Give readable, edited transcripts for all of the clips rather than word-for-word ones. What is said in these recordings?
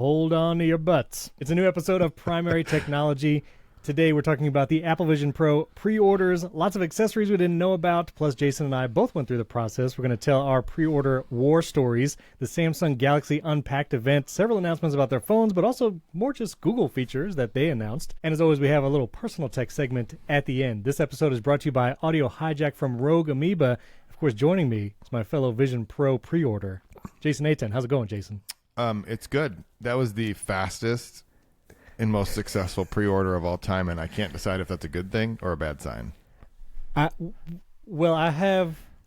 Hold on to your butts. It's a new episode of Primary Technology. Today we're talking about the Apple Vision Pro pre-orders, lots of accessories we didn't know about, plus Jason and I both went through the process. We're going to tell our pre-order war stories, the Samsung Galaxy Unpacked event, several announcements about their phones, but also more just Google features that they announced. And as always, we have a little personal tech segment at the end. This episode is brought to you by Audio Hijack from Rogue Amoeba. Of course, joining me is my fellow Vision Pro pre-order, Jason Aten. How's it going, Jason? It's good. That was the fastest and most successful pre-order of all time, and I can't decide if that's a good thing or a bad sign. It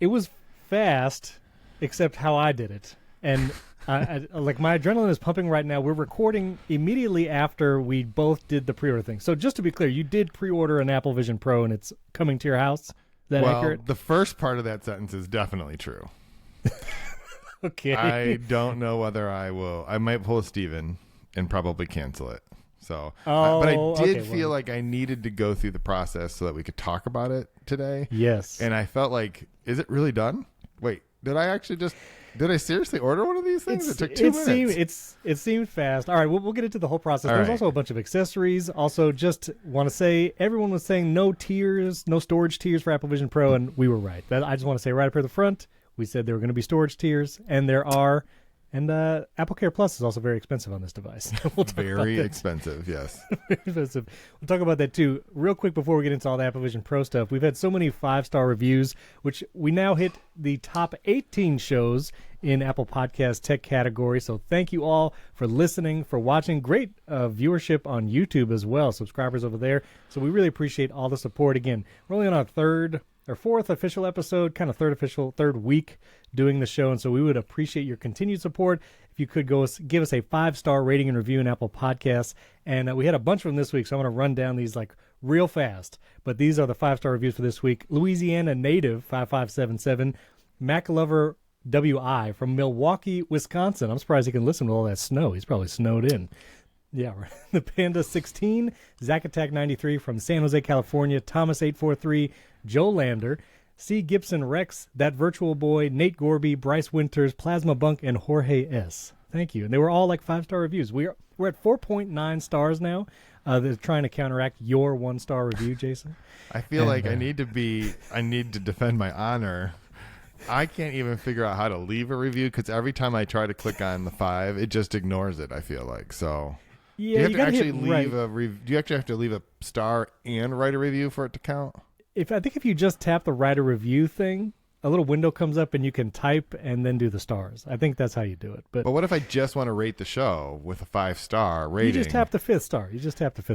was fast, except how I did it. And like my adrenaline is pumping right now. We're recording immediately after we both did the pre-order thing. So just to be clear, you did pre-order an Apple Vision Pro, and it's coming to your house? Is that accurate? The first part of that sentence is definitely true. Okay. I don't know whether I will. I might pull a Steven and probably cancel it. So, but I did feel like I needed to go through the process so that we could talk about it today. Yes. And I felt like, is it really done? Wait, did I seriously order one of these things? It took 2 minutes. It seemed fast. All right, we'll get into the whole process. All There's right. also a bunch of accessories. Also, just want to say, everyone was saying no tiers, no storage tiers for Apple Vision Pro, and we were right. I just want to say right up here at the front, we said there were going to be storage tiers, and there are. And Apple Care Plus is also very expensive on this device. We'll talk Very about that. expensive, yes. Very expensive. We'll talk about that too. Real quick before we get into all the Apple Vision Pro stuff, we've had so many 5-star reviews, which we now hit the top 18 shows in Apple Podcast Tech category. So thank you all for listening, for watching. Great viewership on YouTube as well, subscribers over there. So we really appreciate all the support. Again, we're only on our fourth official episode, kind of third week doing the show, and so we would appreciate your continued support. If you could give us a 5-star rating and review in Apple Podcasts, and we had a bunch of them this week, so I'm going to run down these like real fast, but these are the 5-star reviews for this week. Louisiana Native 5577, Mac Lover WI from Milwaukee, Wisconsin. I'm surprised he can listen with all that snow. He's probably snowed in. Yeah, right. The Panda 16, Zack Attack 93 from San Jose, California, Thomas 843, Joe Lander, C. Gibson Rex, That Virtual Boy, Nate Gorby, Bryce Winters, Plasma Bunk, and Jorge S. Thank you. And they were all like 5-star reviews. We're at 4.9 stars now. They're trying to counteract your 1-star review, Jason. I feel like I need to defend my honor. I can't even figure out how to leave a review because every time I try to click on the 5, it just ignores it, I feel like. So Yeah, do you have to actually right. do you actually have to leave a star and write a review for it to count? I think if you just tap the write a review thing, a little window comes up and you can type and then do the stars. I think that's how you do it. But what if I just want to rate the show with a 5-star rating? you just tap the 5th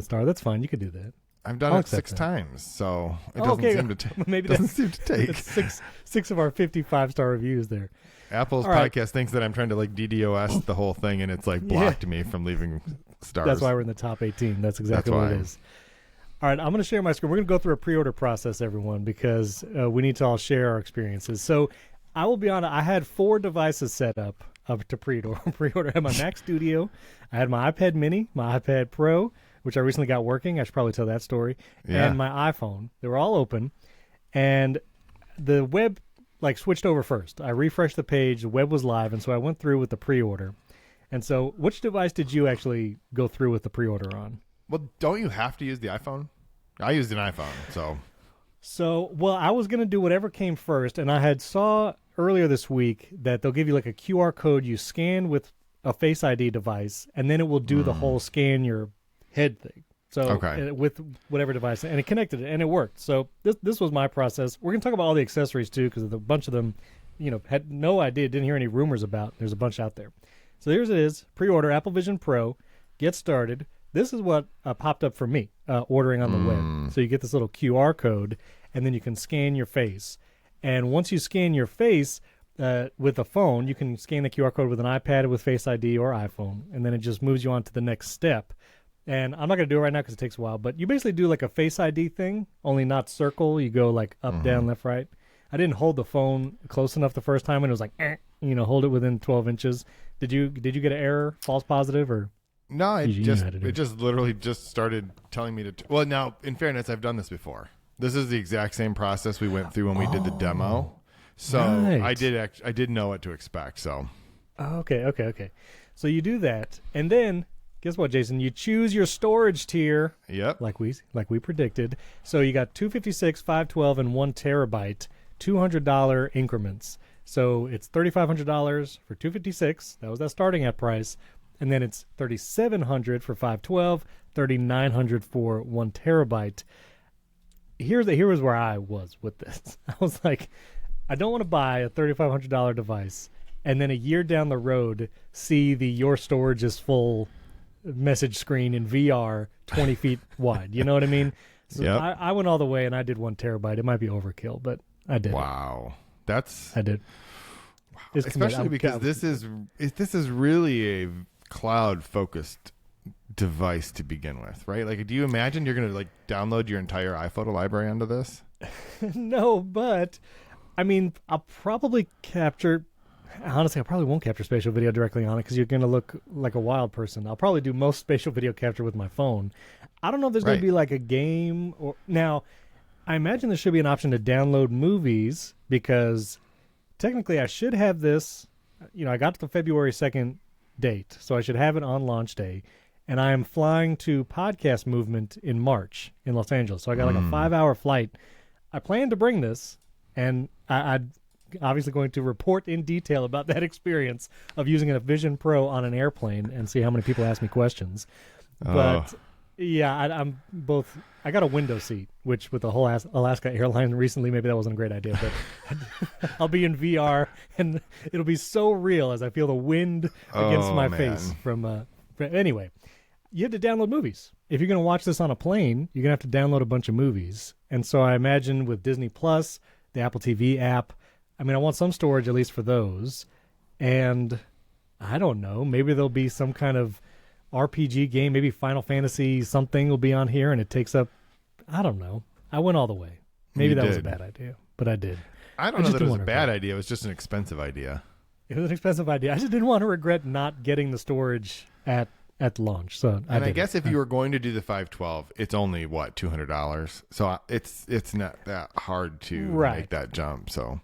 star. That's fine. You could do that. I've done I'll it accept 6 that. times, so it Okay. doesn't seem to Maybe doesn't that's- seem to take. That's six of our 55-star reviews there. Apple's All right. podcast thinks that I'm trying to like DDoS the whole thing, and it's like blocked me from leaving stars. That's why we're in the top 18. That's exactly what it why. is. All right, I'm going to share my screen. We're going to go through a pre-order process, everyone, because we need to all share our experiences. So I will be honest, I had 4 devices set up to pre-order. I had my Mac Studio, I had my iPad Mini, my iPad Pro, which I recently got working. I should probably tell that story. Yeah. And my iPhone. They were all open. And the web switched over first. I refreshed the page. The web was live. And so I went through with the pre-order. And so which device did you actually go through with the pre-order on? Well, don't you have to use the iPhone? I used an iPhone, so. Well, I was going to do whatever came first, and I had saw earlier this week that they'll give you like a QR code you scan with a Face ID device, and then it will do the whole scan your head thing. So Okay. with whatever device, and it connected it, and it worked. So this was my process. We're going to talk about all the accessories too, because a bunch of them, had no idea, didn't hear any rumors about. There's a bunch out there. So here's it is: pre-order Apple Vision Pro, get started. This is what popped up for me ordering on the web. So you get this little QR code, and then you can scan your face. And once you scan your face with a phone, you can scan the QR code with an iPad with Face ID or iPhone, and then it just moves you on to the next step. And I'm not going to do it right now because it takes a while, but you basically do like a Face ID thing, only not circle. You go like up, down, left, right. I didn't hold the phone close enough the first time, and it was like, hold it within 12 inches. Did you get an error, false positive, or? No, it You know just how to do it it. just literally just started telling me to. Well, now in fairness, I've done this before. This is the exact same process we went through when we did the demo. So right. I did know what to expect. So Oh, okay. So you do that, and then guess what, Jason? You choose your storage tier, Yep. like we predicted. So you got 256, 512, and 1 terabyte, $200 increments. So it's $3,500 for 256. That was that starting at price, and then it's $3,700 for 512, $3,900 for 1 terabyte. Here was where I was with this. I was like, I don't want to buy a $3,500 device and then a year down the road see the your storage is full message screen in VR 20 feet wide. You know what I mean? So Yep. I went all the way and I did 1 terabyte. It might be overkill, but I did. Wow. That's I did. It's especially because this is really a cloud focused device to begin with, right? Like, do you imagine you're going to like download your entire iPhoto library onto this? No, but I mean, I'll probably capture. Honestly, I probably won't capture spatial video directly on it because you're going to look like a wild person. I'll probably do most spatial video capture with my phone. I don't know if there's going Right. to be like a game or now. I imagine there should be an option to download movies because technically I should have this. You know, I got to the February 2nd date, so I should have it on launch day. And I am flying to Podcast Movement in March in Los Angeles. So I got like a 5-hour flight. I plan to bring this, and I'm obviously going to report in detail about that experience of using a Vision Pro on an airplane and see how many people ask me questions. But yeah, I'm both. I got a window seat, which with the whole Alaska airline recently, maybe that wasn't a great idea. But I'll be in VR, and it'll be so real as I feel the wind against my face from. Anyway, you have to download movies. If you're going to watch this on a plane, you're going to have to download a bunch of movies. And so I imagine with Disney Plus, the Apple TV app, I mean, I want some storage at least for those. And I don't know, maybe there'll be some kind of RPG game, maybe Final Fantasy something will be on here and it takes up, I don't know. I went all the way. Maybe that was a bad idea, but I did. I don't know that it was a bad idea. It was just an expensive idea. It was an expensive idea. I just didn't want to regret not getting the storage at launch. So I guess if you were going to do the 512, it's only what, $200. So it's not that hard to make that jump. So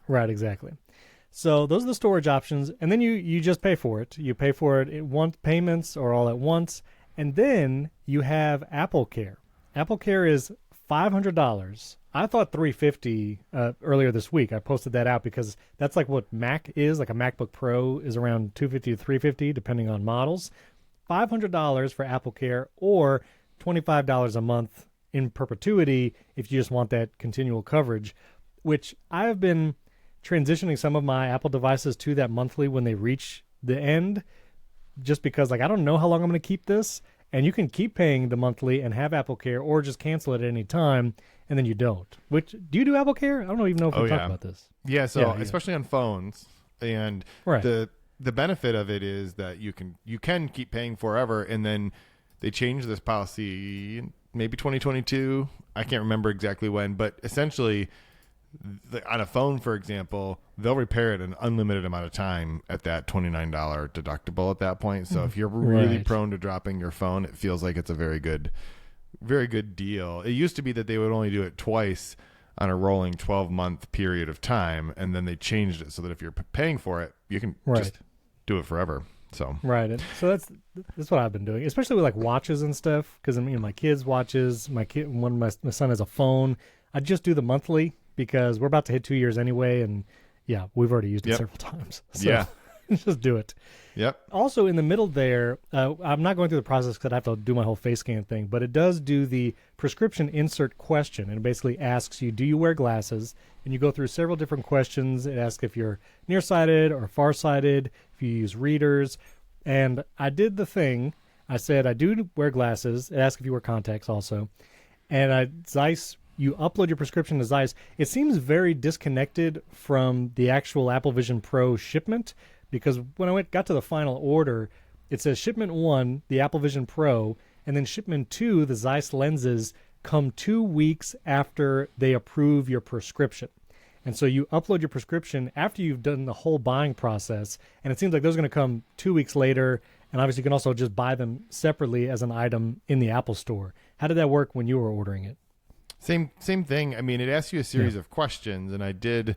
right, exactly. So those are the storage options, and then you just pay for it. You pay for it in one payments or all at once, and then you have Apple Care. Apple Care is $500. I thought $350 earlier this week. I posted that out because that's like what Mac is. Like a MacBook Pro is around $250 to $350 depending on models. $500 for Apple Care or $25 a month in perpetuity if you just want that continual coverage, which I have been transitioning some of my Apple devices to that monthly when they reach the end, just because like I don't know how long I'm going to keep this, and you can keep paying the monthly and have Apple Care or just cancel it at any time, and then you don't. Which, do you do Apple Care? I don't even know if we talked about this. Yeah, so especially on phones, and the benefit of it is that you can keep paying forever, and then they changed this policy maybe 2022. I can't remember exactly when, but essentially on a phone, for example, they'll repair it an unlimited amount of time at that $29 deductible at that point. So if you're really prone to dropping your phone, it feels like it's a very good deal. It used to be that they would only do it twice on a rolling 12-month period of time, and then they changed it so that if you're paying for it, you can just do it forever. So so that's what I've been doing, especially with like watches and stuff, because my kids' watches, my son has a phone. I just do the monthly because we're about to hit 2 years anyway, and yeah, we've already used it several times. So just do it. Yep. Also, in the middle there, I'm not going through the process because I have to do my whole face scan thing, but it does do the prescription insert question, and it basically asks you, do you wear glasses? And you go through several different questions. It asks if you're nearsighted or farsighted, if you use readers. And I did the thing. I said, I do wear glasses. It asks if you wear contacts also. And Zeiss, you upload your prescription to Zeiss. It seems very disconnected from the actual Apple Vision Pro shipment, because when I got to the final order, it says shipment 1, the Apple Vision Pro, and then shipment 2, the Zeiss lenses, come 2 weeks after they approve your prescription. And so you upload your prescription after you've done the whole buying process, and it seems like those are going to come 2 weeks later, and obviously you can also just buy them separately as an item in the Apple Store. How did that work when you were ordering it? Same thing. I mean, it asks you a series of questions, and I did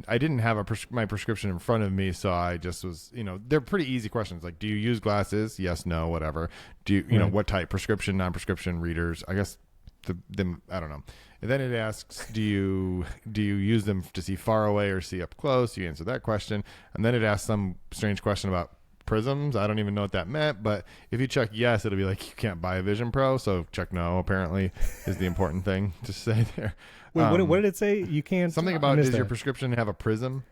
I didn't have my prescription in front of me, so I just was, they're pretty easy questions. Like, do you use glasses? Yes, no, whatever. Do you, what type? Prescription, non-prescription, readers? I guess I don't know. And then it asks, do you use them to see far away or see up close? You answer that question. And then it asks some strange question about prisms. I don't even know what that meant, but if you check yes, it'll be like, you can't buy a Vision Pro. So check no, apparently, is the important thing to say there. Wait, what did it say? You can't. Something about, does your prescription have a prism?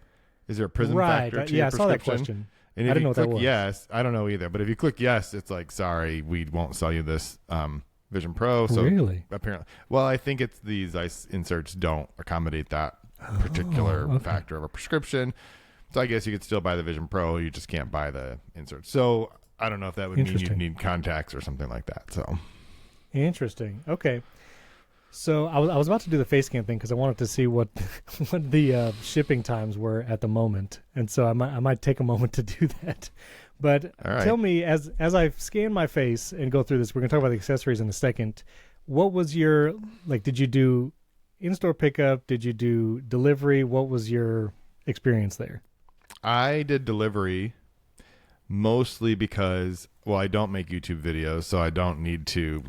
Is there a prism factor to your prescription? Yeah, I saw that question. And I if didn't know you what that click was. yes, I don't know either. But if you click yes, it's like, sorry, we won't sell you this Vision Pro. So really? Apparently, well, I think it's these ice inserts don't accommodate that particular factor of a prescription. So I guess you could still buy the Vision Pro. You just can't buy the insert. So I don't know if that would mean you'd need contacts or something like that. So interesting. Okay. So I was about to do the face scan thing because I wanted to see what the shipping times were at the moment, and so I might take a moment to do that. But tell me, as I scan my face and go through this, we're going to talk about the accessories in a second. What was your, did you do in-store pickup? Did you do delivery? What was your experience there? I did delivery mostly because, I don't make YouTube videos, so I don't need to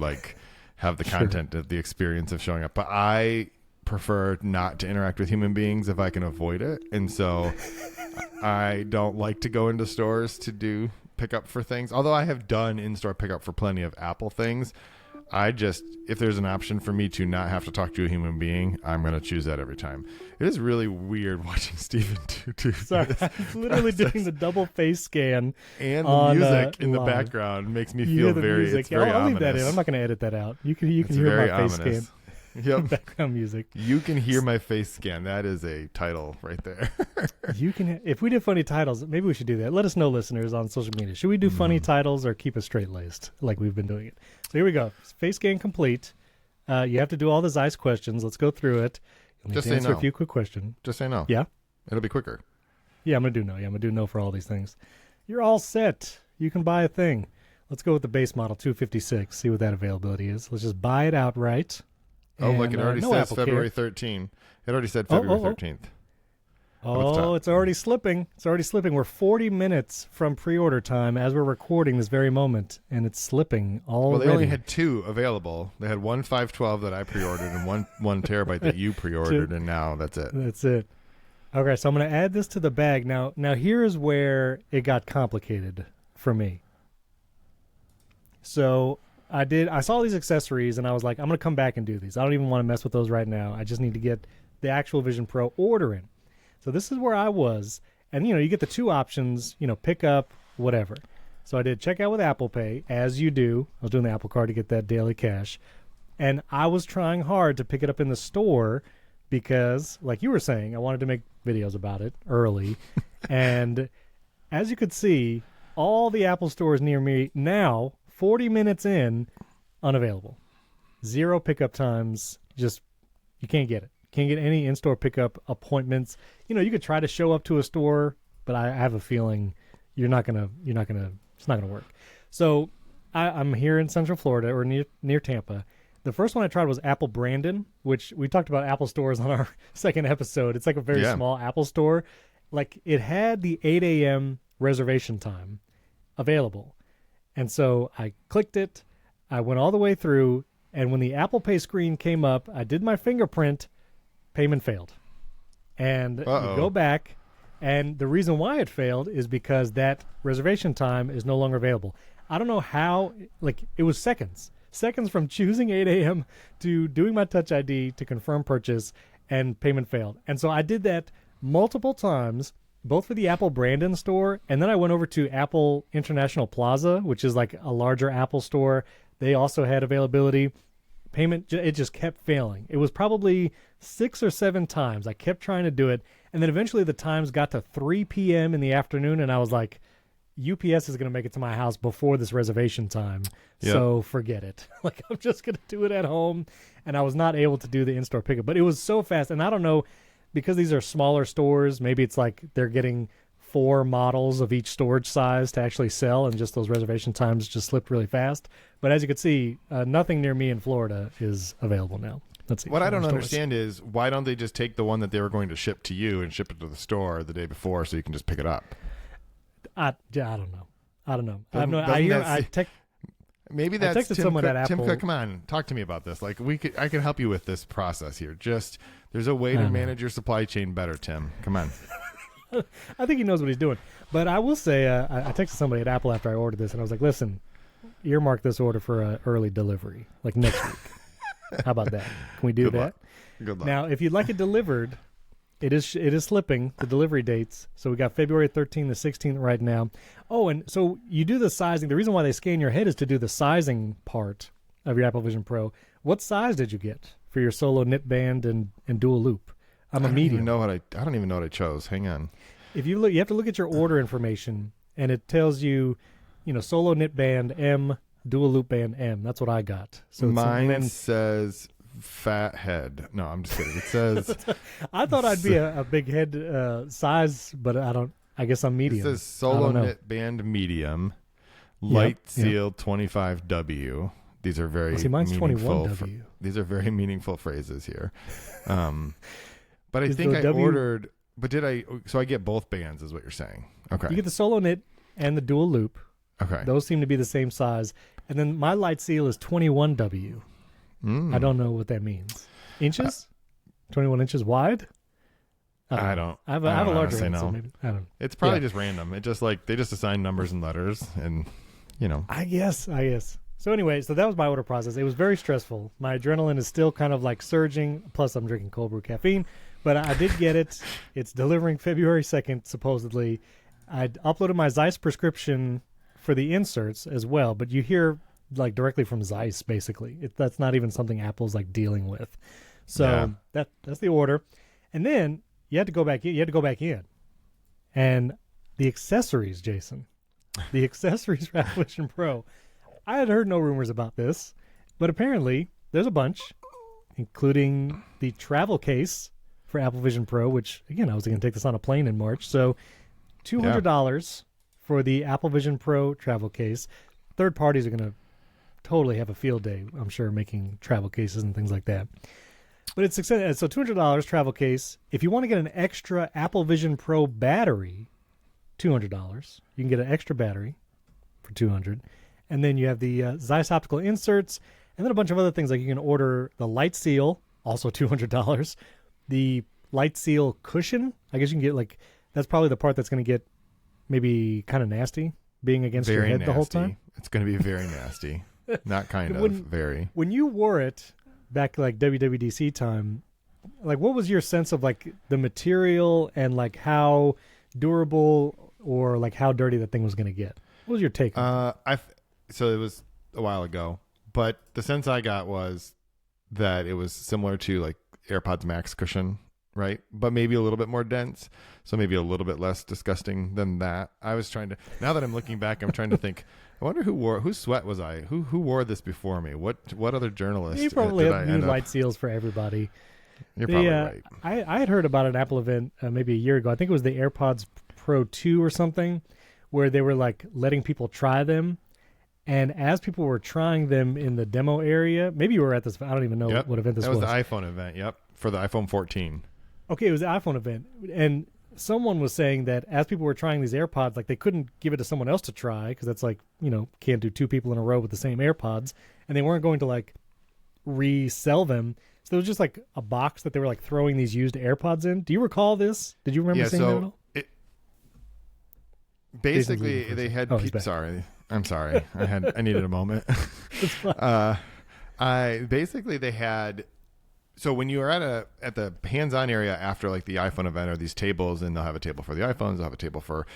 have the content of the experience of showing up. But I prefer not to interact with human beings if I can avoid it. And so I don't like to go into stores to do pickup for things. Although I have done in-store pickup for plenty of Apple things. If there's an option for me to not have to talk to a human being, I'm going to choose that every time. It is really weird watching Steven do Sorry, this. I'm literally doing the double face scan. And the music in the background makes me feel very, it's very I'll ominous. leave that in. I'm not going to edit that out. You can hear my face scan. Yep. Background music. You can hear my face scan. That is a title right there. You can. If we did funny titles, maybe we should do that. Let us know, listeners, on social media. Should we do funny titles or keep it straight laced like we've been doing it? So here we go. Face scan complete. You have to do all the Zeiss questions. Let's go through it. You'll need to answer a few quick questions. Just say no. Yeah. It'll be quicker. Yeah, I'm gonna do no. Yeah, I'm gonna do no for all these things. You're all set. You can buy a thing. Let's go with the base model 256. See what that availability is. Let's just buy it outright. And, look, it already says Apple February Care. 13th. It already said February 13th. Oh, it's already slipping. It's already slipping. We're 40 minutes from pre-order time as we're recording this very moment, and it's slipping already. Well, they only had two available. They had one 512 that I pre-ordered and one terabyte that you pre-ordered, and now that's it. That's it. Okay, so I'm going to add this to the bag. Now here is where it got complicated for me. So I saw these accessories, and I was like, I'm going to come back and do these. I don't even want to mess with those right now. I just need to get the actual Vision Pro order in. So this is where I was. And, you get the two options, pick up, whatever. So I did checkout with Apple Pay, as you do. I was doing the Apple Card to get that daily cash. And I was trying hard to pick it up in the store because, like you were saying, I wanted to make videos about it early. And as you could see, all the Apple stores near me now, 40 minutes in, unavailable. 0 pickup times. Just, you can't get it. Can't get any in-store pickup appointments. You could try to show up to a store, but I have a feeling it's not gonna work. So I'm here in Central Florida or near Tampa. The first one I tried was Apple Brandon, which we talked about Apple stores on our second episode. It's like a very small Apple store. It had the 8 a.m. reservation time available. And so I clicked it. I went all the way through. And when the Apple Pay screen came up, I did my fingerprint. Payment failed. And you go back. And the reason why it failed is because that reservation time is no longer available. I don't know how. It was seconds. Seconds from choosing 8 a.m. to doing my Touch ID to confirm purchase, and payment failed. And so I did that multiple times, both for the Apple Brandon store, and then I went over to Apple International Plaza, which is like a larger Apple store. They also had availability. Payment, it just kept failing. It was probably 6 or 7 times. I kept trying to do it, and then eventually the times got to 3 p.m. in the afternoon, and I was like, UPS is going to make it to my house before this reservation time, so forget it. I'm just going to do it at home, and I was not able to do the in-store pickup. But it was so fast, and I don't know, because these are smaller stores, maybe it's like they're getting 4 models of each storage size to actually sell, and just those reservation times just slipped really fast. But as you can see, nothing near me in Florida is available now. Let's see. What I don't understand is why don't they just take the one that they were going to ship to you and ship it to the store the day before so you can just pick it up? I don't know. I don't know. Maybe that's I texted Tim someone Cook. at Tim Apple. Cook, come on, talk to me about this. Like I can help you with this process here. Just there's a way to manage your supply chain better, Tim. Come on. I think he knows what he's doing. But I will say, I texted somebody at Apple after I ordered this, and I was like, listen, earmark this order for an early delivery, like next week. How about that? Can we do Good that? luck. Good luck. Now, if you'd like it delivered, it is slipping, the delivery dates. So we got February 13th to 16th right now. Oh, and so you do the sizing. The reason why they scan your head is to do the sizing part of your Apple Vision Pro. What size did you get for your solo knit band and dual loop? I'm a medium. I don't even know what I chose. Hang on. If you look, you have to look at your order information, and it tells you, solo knit band M, dual loop band M. That's what I got. So mine says fat head. No, I'm just kidding. It says. I thought I'd be a big head size, but I don't. I guess I'm medium. It says solo knit band medium, light seal 25W. These are very mine's meaningful. 21W. These are very meaningful phrases here. But I Is think the I W- ordered. But did I? So I get both bands, is what you're saying? Okay. You get the solo knit and the dual loop. Okay. Those seem to be the same size. And then my light seal is 21W. I don't know what that means. Inches? 21 inches wide? I don't. I have a larger one, no. so maybe I don't. It's probably just random. It just they just assign numbers and letters, and I guess. So anyway, so that was my order process. It was very stressful. My adrenaline is still kind of like surging. Plus, I'm drinking cold brew caffeine. But I did get it. It's delivering February 2nd, supposedly. I uploaded my Zeiss prescription for the inserts as well. But you hear like directly from Zeiss, basically. That's not even something Apple's like dealing with. So that's the order. And then you had to go back in. And the accessories, Jason. The accessories for Apple Vision Pro. I had heard no rumors about this, but apparently there's a bunch, including the travel case for Apple Vision Pro, which, again, I was going to take this on a plane in March. So $200 for the Apple Vision Pro travel case. Third parties are going to totally have a field day, I'm sure, making travel cases and things like that. But it's success. So $200 travel case. If you want to get an extra Apple Vision Pro battery, $200. You can get an extra battery for $200. And then you have the Zeiss optical inserts, and then a bunch of other things, like you can order the light seal, also $200. The light seal cushion, I guess you can get that's probably the part that's going to get maybe kind of nasty, being against your head the whole time. It's going to be very nasty. Not kind of, very. When you wore it back like WWDC time, like what was your sense of like the material and like how durable or like how dirty that thing was going to get? What was your take on it? So it was a while ago, but the sense I got was that it was similar to like AirPods Max cushion, right? But maybe a little bit more dense, so maybe a little bit less disgusting than that. I was trying to, now that I'm looking back, I'm trying to think, I wonder whose sweat was I? Who wore this before me? What other journalist? You probably have new light seals for everybody. You're probably right. I had heard about an Apple event maybe a year ago. I think it was the AirPods Pro 2 or something, where they were like letting people try them. And as people were trying them in the demo area, maybe you were at this. I don't even know what event this was. That was the iPhone event. Yep, for the iPhone 14. Okay, it was the iPhone event, and someone was saying that as people were trying these AirPods, like they couldn't give it to someone else to try because that's like can't do two people in a row with the same AirPods, and they weren't going to like resell them. So there was just like a box that they were like throwing these used AirPods in. Do you recall this? Did you remember seeing that at all? Basically, they had. Sorry. I'm sorry. I needed a moment. They had. So when you are at the hands-on area after like the iPhone event or these tables, and they'll have a table for the iPhones, they'll have a table for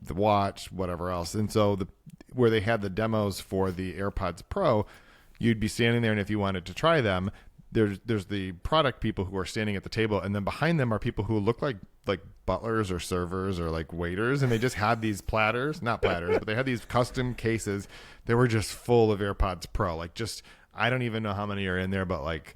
the watch, whatever else. And so where they had the demos for the AirPods Pro, you'd be standing there, and if you wanted to try them, there's the product people who are standing at the table, and then behind them are people who look like butlers or servers or like waiters, and they just had these not platters, but they had these custom cases that were just full of AirPods Pro. Like just, I don't even know how many are in there, but like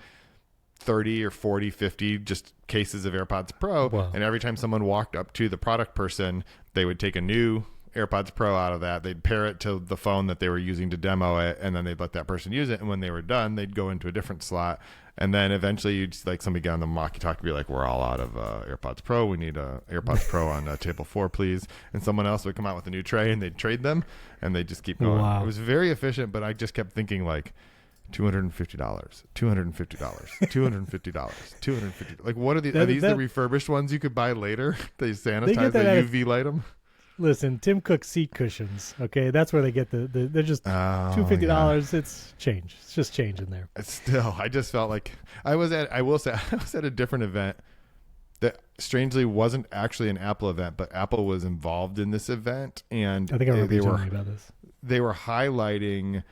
30 or 40, 50 just cases of AirPods Pro. Wow. And every time someone walked up to the product person, they would take a new AirPods Pro out of that. They'd pair it to the phone that they were using to demo it, and then they'd let that person use it. And when they were done, they'd go into a different slot. And then eventually, you'd like somebody get on the walkie-talkie and be like, "We're all out of AirPods Pro. We need a AirPods Pro on table 4, please." And someone else would come out with a new tray, and they'd trade them, and they'd just keep going. Wow. It was very efficient, but I just kept thinking like, $250, $250, $250, $250. Like, what are these? Are these the refurbished ones you could buy later? They sanitize, they UV light them. Listen, Tim Cook seat cushions. Okay, that's where they get they're just $250. Yeah. It's change. It's just change in there. Still, I just felt like I was at a different event that strangely wasn't actually an Apple event, but Apple was involved in this event, and I think I remember you telling me about this. They were highlighting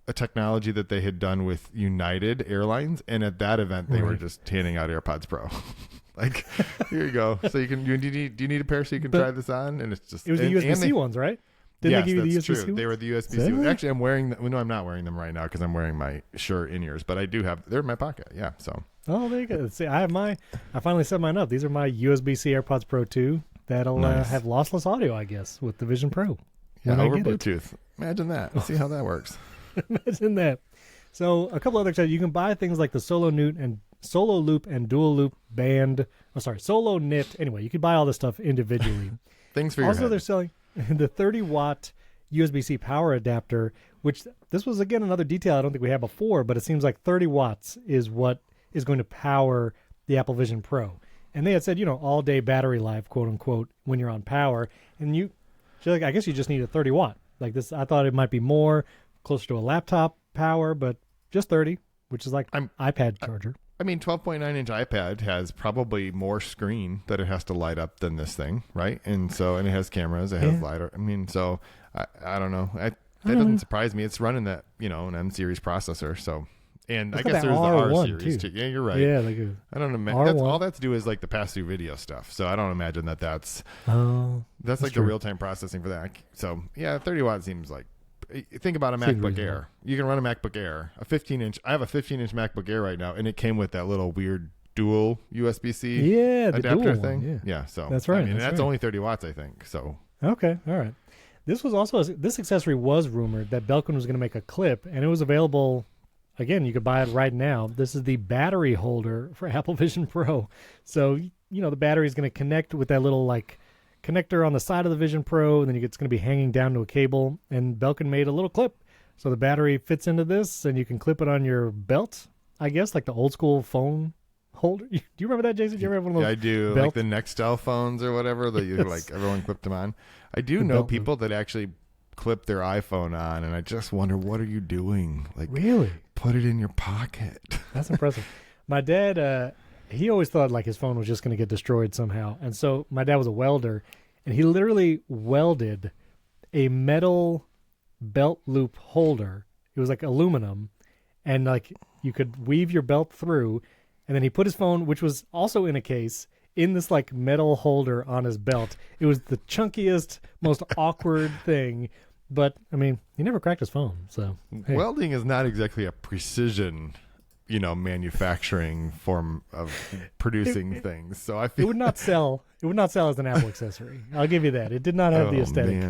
a technology that they had done with United Airlines, and at that event they were just handing out AirPods Pro. Like, here you go. So do you need a pair so you can try this on? And it's just, it was the USB-C ones, right? Didn't they give you the USB-C ones? They were the USB-C ones. Actually, I'm wearing them. No, I'm not wearing them right now because I'm wearing my Shure in-ears, but I do have, they're in my pocket. Yeah. So. Oh, there you go. See, I finally set mine up. These are my USB-C AirPods Pro 2 that'll have lossless audio, I guess, with the Vision Pro. Yeah, over Bluetooth. Imagine that. Let's see how that works. Imagine that. So a couple other things. You can buy things like the Solo Loop and Dual Loop band. Solo Knit. Anyway, you can buy all this stuff individually. Things for your head. They're selling the 30-watt USB-C power adapter, which this was, again, another detail I don't think we had before, but it seems like 30 watts is what is going to power the Apple Vision Pro. And they had said, all day battery life, quote unquote, when you're on power. And I guess you just need a 30 watt. Like this, I thought it might be more closer to a laptop power, but just 30, which is like an iPad charger. 12.9-inch iPad has probably more screen that it has to light up than this thing, right? And it has cameras, it has LiDAR. I don't know. That doesn't surprise me. It's running that, an M series processor, so. And I guess there's the R series too. Yeah, you're right. Yeah, I don't imagine all that to do is like the pass-through video stuff. So I don't imagine that's like the real-time processing for that. So yeah, 30 watt seems like. Think about a MacBook Air. You can run a MacBook Air, a 15-inch. I have a 15-inch MacBook Air right now, and it came with that little weird dual USB-C adapter thing. One, yeah. So that's right. That's only 30 watts, I think. So okay, all right. This was also this accessory was rumored that Belkin was going to make a clip, and it was available. Again, you could buy it right now. This is the battery holder for Apple Vision Pro. So the battery is going to connect with that little connector on the side of the Vision Pro, and then it's going to be hanging down to a cable. And Belkin made a little clip, so the battery fits into this, and you can clip it on your belt. I guess like the old school phone holder. Do you remember that, Jason? Do you ever have one of those? Yeah, I do. Like the Nextel phones or whatever that you like everyone clipped them on. I do know people that actually clip their iPhone on, and I just wonder, what are you doing? Like, really? Put it in your pocket. That's impressive. My dad. He always thought like his phone was just going to get destroyed somehow. And so my dad was a welder, and he literally welded a metal belt loop holder. It was like aluminum, and like you could weave your belt through, and then he put his phone, which was also in a case, in this like metal holder on his belt. It was the chunkiest, most awkward thing. But he never cracked his phone. So hey. Welding is not exactly a precision manufacturing form of producing things. So I feel it would not sell. It would not sell as an Apple accessory. I'll give you that. It did not have the aesthetic,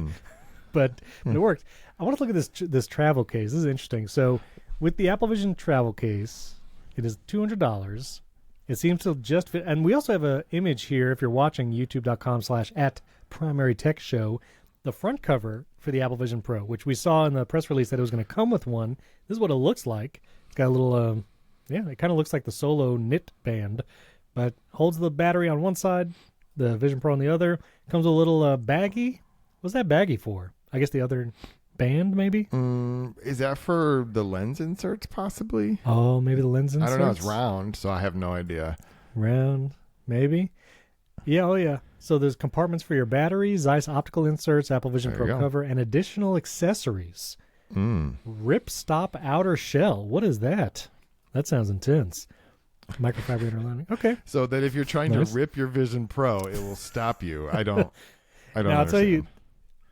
but it worked. I want to look at this travel case. This is interesting. So with the Apple Vision travel case, it is $200. It seems to just fit. And we also have an image here. If you're watching youtube.com/@primarytechshow, the front cover for the Apple Vision Pro, which we saw in the press release that it was going to come with one. This is what it looks like. It's got a little. It kind of looks like the Solo Knit band, but holds the battery on one side, the Vision Pro on the other. Comes with a little baggie. What's that baggie for? I guess the other band, maybe? Is that for the lens inserts, possibly? Oh, maybe the lens inserts? I don't know. It's round, so I have no idea. Round, maybe? Yeah, oh yeah. So there's compartments for your battery, Zeiss optical inserts, Apple Vision Pro cover, and additional accessories. Rip Stop outer shell. What is that? That sounds intense. Microfiber inner lining. Okay. So that if you're trying to rip your Vision Pro, it will stop you. I don't now, I'll tell you,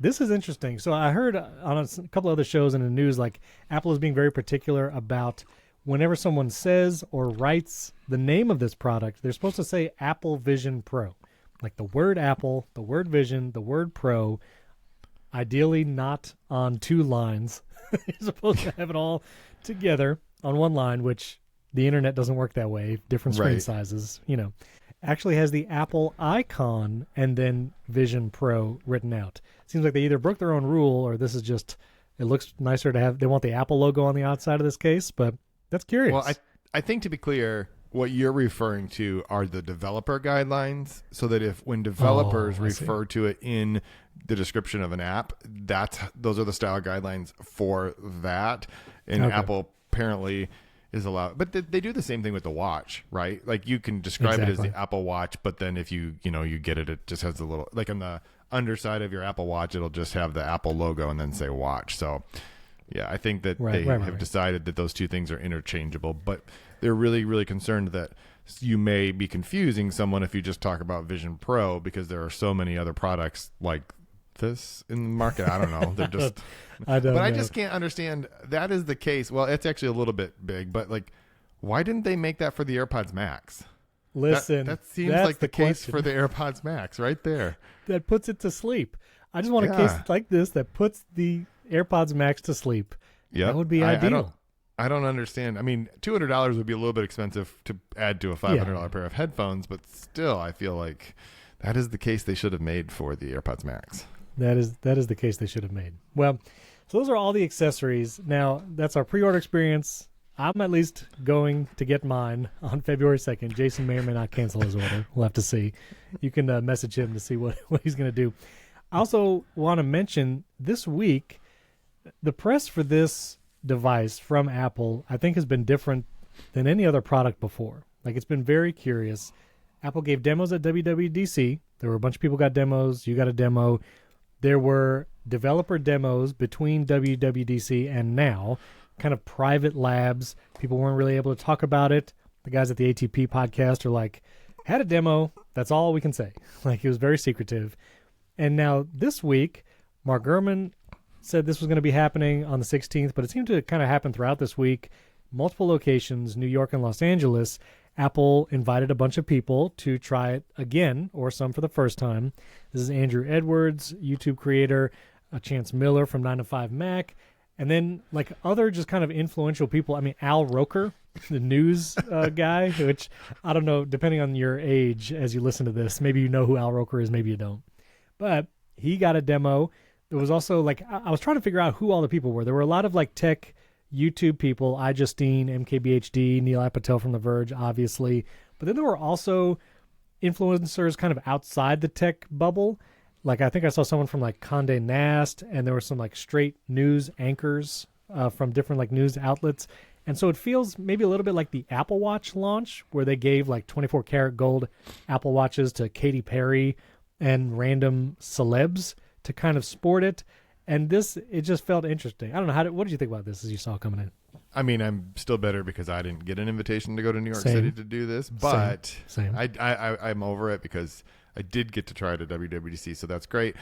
this is interesting. So I heard on a couple other shows in the news, like Apple is being very particular about whenever someone says or writes the name of this product, they're supposed to say Apple Vision Pro. Like the word Apple, the word Vision, the word Pro ideally not on two lines. You're supposed to have it all together on one line, which the internet doesn't work that way. Different screen sizes, Actually has the Apple icon and then Vision Pro written out. Seems like they either broke their own rule or this is just, it looks nicer to have, they want the Apple logo on the outside of this case, but that's curious. Well, I think to be clear, what you're referring to are the developer guidelines, so that if when developers refer to it in the description of an app, those are the style guidelines for that. And Apple apparently is allowed, but they do the same thing with the watch, right? Like you can describe it as the Apple Watch, but then if you get it, it just has a little, like on the underside of your Apple Watch, it'll just have the Apple logo and then say watch. So yeah, I think that they have decided that those two things are interchangeable, but they're really, really concerned that you may be confusing someone if you just talk about Vision Pro, because there are so many other products like this in the market. I don't know. They're just, I just can't understand. That is the case. Well, it's actually a little bit big, but like, why didn't they make that for the AirPods Max? Listen, that seems like the case for the AirPods Max right there. That puts it to sleep. I just want a case like this that puts the AirPods Max to sleep. Yeah, that would be ideal. I don't understand. I mean, $200 would be a little bit expensive to add to a $500 pair of headphones, but still, I feel like that is the case they should have made for the AirPods Max. That is the case they should have made. Well, so those are all the accessories. Now, that's our pre-order experience. I'm at least going to get mine on February 2nd. Jason may or may not cancel his order. We'll have to see. You can message him to see what he's going to do. I also want to mention this week, the press for this device from Apple, I think, has been different than any other product before. Like, it's been very curious. Apple gave demos at WWDC. There were a bunch of people got demos. You got a demo. There were developer demos between WWDC and now, kind of private labs. People weren't really able to talk about it. The guys at the ATP podcast are like, had a demo. That's all we can say. Like, it was very secretive. And now this week, Mark Gurman said this was going to be happening on the 16th, but it seemed to kind of happen throughout this week. Multiple locations, New York and Los Angeles. Apple invited a bunch of people to try it again, or some for the first time. This is Andrew Edwards, YouTube creator, Chance Miller from 9 to 5 Mac, and then like other just kind of influential people. I mean, Al Roker, the news guy, which I don't know, depending on your age as you listen to this, maybe you know who Al Roker is, maybe you don't. But he got a demo. There was also like, I was trying to figure out who all the people were. There were a lot of like tech YouTube people, iJustine, MKBHD, Neil Patel from The Verge, obviously. But then there were also influencers kind of outside the tech bubble. Like, I think I saw someone from like Condé Nast, and there were some like straight news anchors from different like news outlets. And so it feels maybe a little bit like the Apple Watch launch, where they gave like 24 karat gold Apple Watches to Katy Perry and random celebs to kind of sport it. And this, it just felt interesting. I don't know, what did you think about this as you saw coming in? I mean, I'm still better because I didn't get an invitation to go to New York City to do this, but Same. I'm over it because I did get to try it at WWDC, so that's great.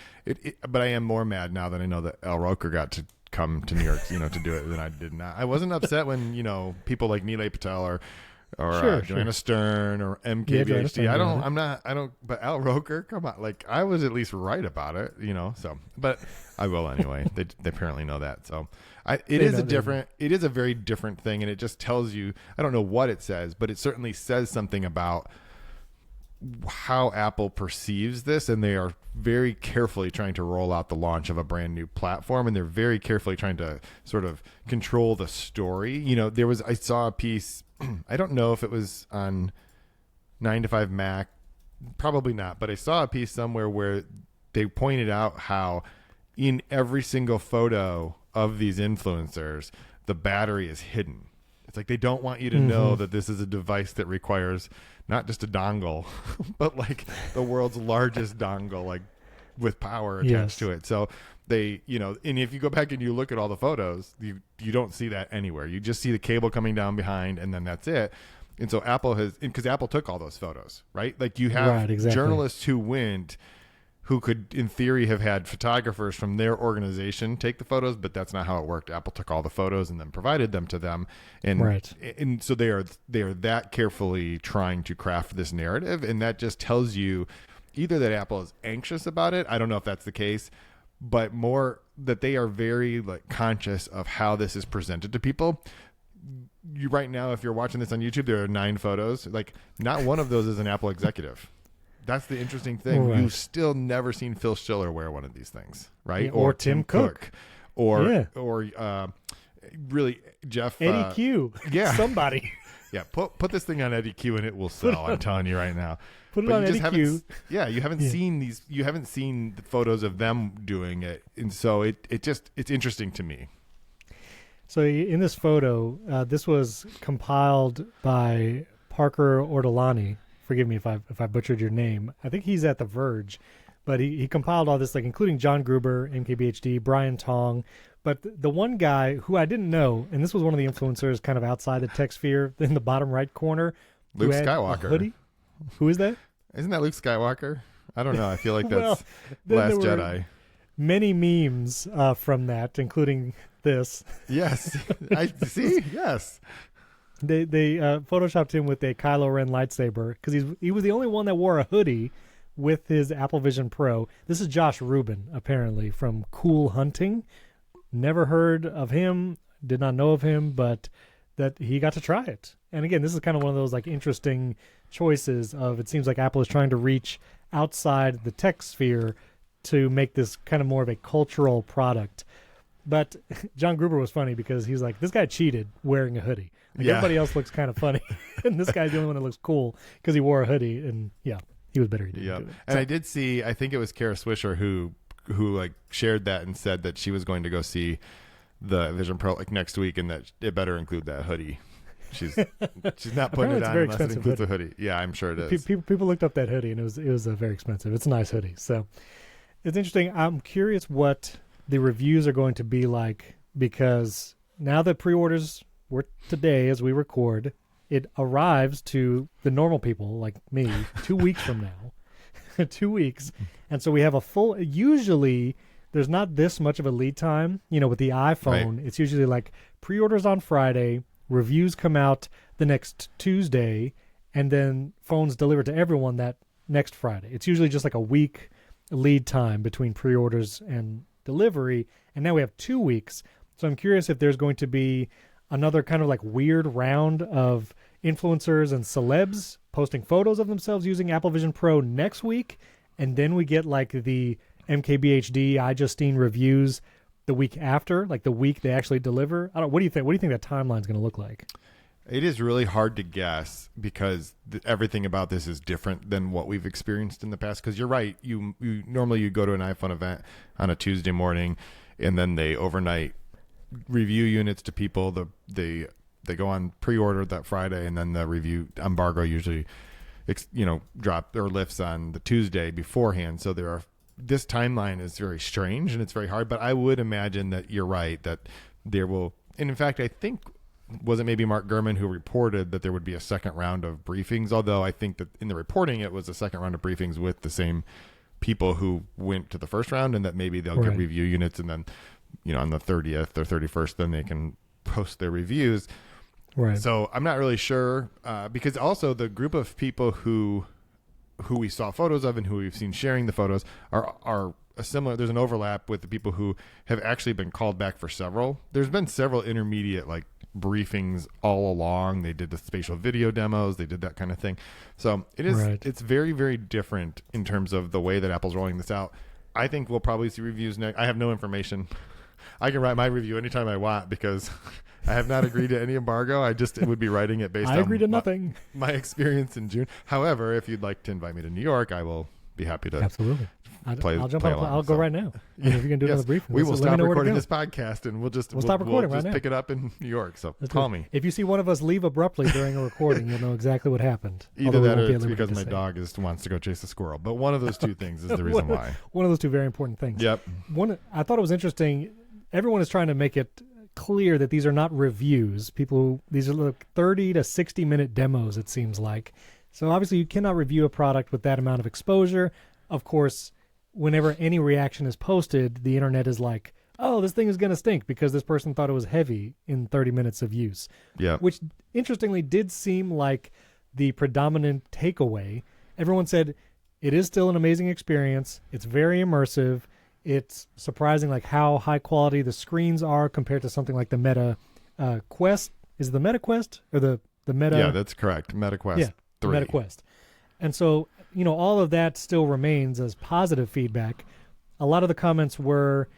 But I am more mad now that I know that Al Roker got to come to New York, to do it than I did not. I wasn't upset when, people like Neil Patel or Joanna Stern or MKBHD. But Al Roker, come on. Like, I was at least right about it, so, but I will anyway. They apparently know that. So it is a very different thing. And it just tells you, I don't know what it says, but it certainly says something about how Apple perceives this. And they are very carefully trying to roll out the launch of a brand new platform. And they're very carefully trying to sort of control the story. I saw a piece, I don't know if it was on 9 to 5 Mac, probably not, but I saw a piece somewhere where they pointed out how in every single photo of these influencers, the battery is hidden. It's like they don't want you to know that this is a device that requires not just a dongle, but like the world's largest dongle, like with power attached to it. So they, and if you go back and you look at all the photos, you don't see that anywhere. You just see the cable coming down behind, and then that's it. And so Apple because Apple took all those photos, right? Like you have journalists who went, who could, in theory, have had photographers from their organization take the photos, but that's not how it worked. Apple took all the photos and then provided them to them. And so they are that carefully trying to craft this narrative. And that just tells you either that Apple is anxious about it. I don't know if that's the case, but more that they are very like conscious of how this is presented to people. You right now, if you're watching this on YouTube, there are 9 photos. Like, not one of those is an Apple executive. That's the interesting thing. Right. You've still never seen Phil Schiller wear one of these things, right? Yeah, or Tim Cook. Or really Jeff Eddie Q. Yeah, somebody. Yeah, put this thing on Eddie Q and it will sell. I'm telling you right now. Put it on Eddie Q. Yeah, you haven't seen these. You haven't seen the photos of them doing it, and so it's interesting to me. So in this photo, this was compiled by Parker Ortolani. Forgive me if I butchered your name. I think he's at The Verge, but he compiled all this, like including John Gruber, MKBHD, Brian Tong. But the one guy who I didn't know, and this was one of the influencers kind of outside the tech sphere in the bottom right corner. Luke Skywalker. Hoodie. Who is that? Isn't that Luke Skywalker? I don't know. I feel like that's Last Jedi. Many memes from that, including this. Yes. I see. Yes. They photoshopped him with a Kylo Ren lightsaber because he was the only one that wore a hoodie with his Apple Vision Pro. This is Josh Rubin, apparently, from Cool Hunting. Never heard of him, did not know of him, but that he got to try it. And again, this is kind of one of those like interesting choices of, it seems like Apple is trying to reach outside the tech sphere to make this kind of more of a cultural product. But John Gruber was funny because he's like, this guy cheated wearing a hoodie. Like, everybody else looks kind of funny, and this guy's the only one that looks cool because he wore a hoodie, and he was better. He didn't do it. And I did see, I think it was Kara Swisher who like shared that and said that she was going to go see the Vision Pro like next week, and that it better include that hoodie. She's not putting it on unless it includes a hoodie. Yeah, I'm sure it is. People looked up that hoodie, and it was very expensive. It's a nice hoodie, so it's interesting. I'm curious what the reviews are going to be like, because now that pre-orders were today as we record, it arrives to the normal people like me 2 weeks from now. 2 weeks. And so we have a full, usually there's not this much of a lead time. With the iPhone, right. It's usually like pre-orders on Friday, reviews come out the next Tuesday, and then phones delivered to everyone that next Friday. It's usually just like a week lead time between pre-orders and delivery. And now we have 2 weeks. So I'm curious if there's going to be another kind of like weird round of influencers and celebs posting photos of themselves using Apple Vision Pro next week. And then we get like the MKBHD, iJustine reviews the week after, like the week they actually deliver. I don't. What do you think? What do you think that timeline's going to look like? It is really hard to guess because everything about this is different than what we've experienced in the past. Because you're right. You normally go to an iPhone event on a Tuesday morning, and then they overnight review units to people. They go on pre-order that Friday, and then the review embargo usually drop or lifts on the Tuesday beforehand. So this timeline is very strange and it's very hard, but I would imagine that you're right, that there will, and in fact, I think, was it maybe Mark Gurman who reported that there would be a second round of briefings, although I think that in the reporting it was a second round of briefings with the same people who went to the first round, and that maybe they'll get review units, and then on the 30th or 31st then they can post their reviews. Right. So I'm not really sure, because also the group of people who we saw photos of and who we've seen sharing the photos are a similar. There's an overlap with the people who have actually been called back for several. There's been several intermediate like briefings all along. They did the spatial video demos. They did that kind of thing. So it is. Right. It's very, very different in terms of the way that Apple's rolling this out. I think we'll probably see reviews next. I have no information. I can write my review anytime I want because I have not agreed to any embargo. I just would be writing it based on agree to nothing. My experience in June. However, if you'd like to invite me to New York, I will be happy to. Absolutely. I'll jump on. I'll go right now. I mean, if you can do another briefing, we will stop recording this podcast and we'll stop recording right now. Pick it up in New York. So call me. If you see one of us leave abruptly during a recording, you'll know exactly what happened. Either that or it's because my dog wants to go chase a squirrel. But one of those two things is the reason why. One of those two very important things. Yep. I thought it was interesting. Everyone is trying to make it clear that these are not reviews. These are like 30 to 60 minute demos, it seems like. So obviously you cannot review a product with that amount of exposure. Of course, whenever any reaction is posted, the internet is like, oh, this thing is going to stink because this person thought it was heavy in 30 minutes of use. Yeah. Which interestingly did seem like the predominant takeaway. Everyone said it is still an amazing experience. It's very immersive. It's surprising like how high quality the screens are compared to something like the Meta Quest. Is it the Meta Quest or the Meta? Yeah, that's correct. Meta Quest 3. Meta Quest. And so, all of that still remains as positive feedback. A lot of the comments were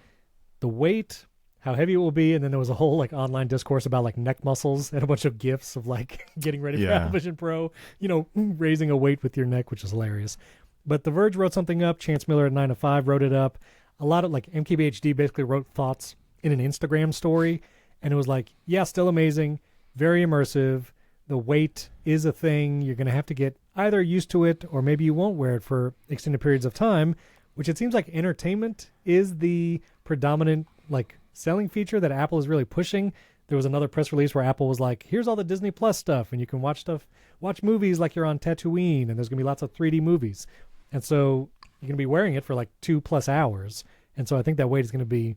the weight, how heavy it will be, and then there was a whole like online discourse about like neck muscles and a bunch of gifs of like getting ready for Apple Vision Pro, raising a weight with your neck, which is hilarious. But The Verge wrote something up. Chance Miller at 9 to 5 wrote it up. A lot of like MKBHD basically wrote thoughts in an Instagram story, and it was like, yeah, still amazing, very immersive. The weight is a thing. You're going to have to get either used to it or maybe you won't wear it for extended periods of time, which it seems like entertainment is the predominant like selling feature that Apple is really pushing. There was another press release where Apple was like, here's all the Disney Plus stuff, and you can watch movies like you're on Tatooine, and there's going to be lots of 3D movies. And so you're going to be wearing it for like 2+ hours. And so I think that weight is going to be,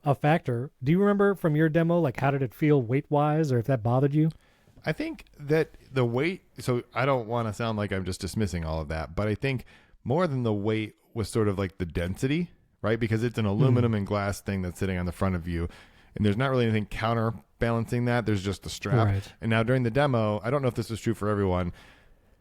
a factor. Do you remember from your demo, like how did it feel weight-wise, or if that bothered you? I think that the weight, so I don't want to sound like I'm just dismissing all of that, but I think more than the weight was sort of like the density, right? Because it's an aluminum and glass thing that's sitting on the front of you, and there's not really anything counterbalancing that. There's just the strap. Right. And now during the demo, I don't know if this is true for everyone.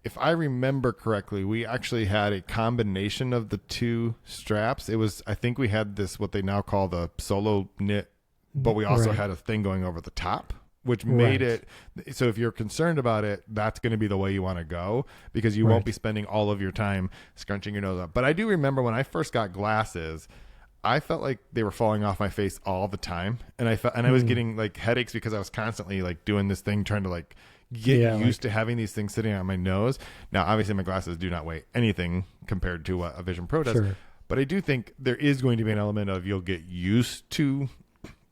If I remember correctly, we actually had a combination of the two straps. It was, I think we had this, what they now call the solo knit, but we also had a thing going over the top, which made it so if you're concerned about it, that's going to be the way you want to go, because you won't be spending all of your time scrunching your nose up. But I do remember when I first got glasses, I felt like they were falling off my face all the time, and I was getting like headaches because I was constantly like doing this thing trying to like get used to having these things sitting on my nose. Now obviously my glasses do not weigh anything compared to what a Vision Pro does, but I do think there is going to be an element of you'll get used to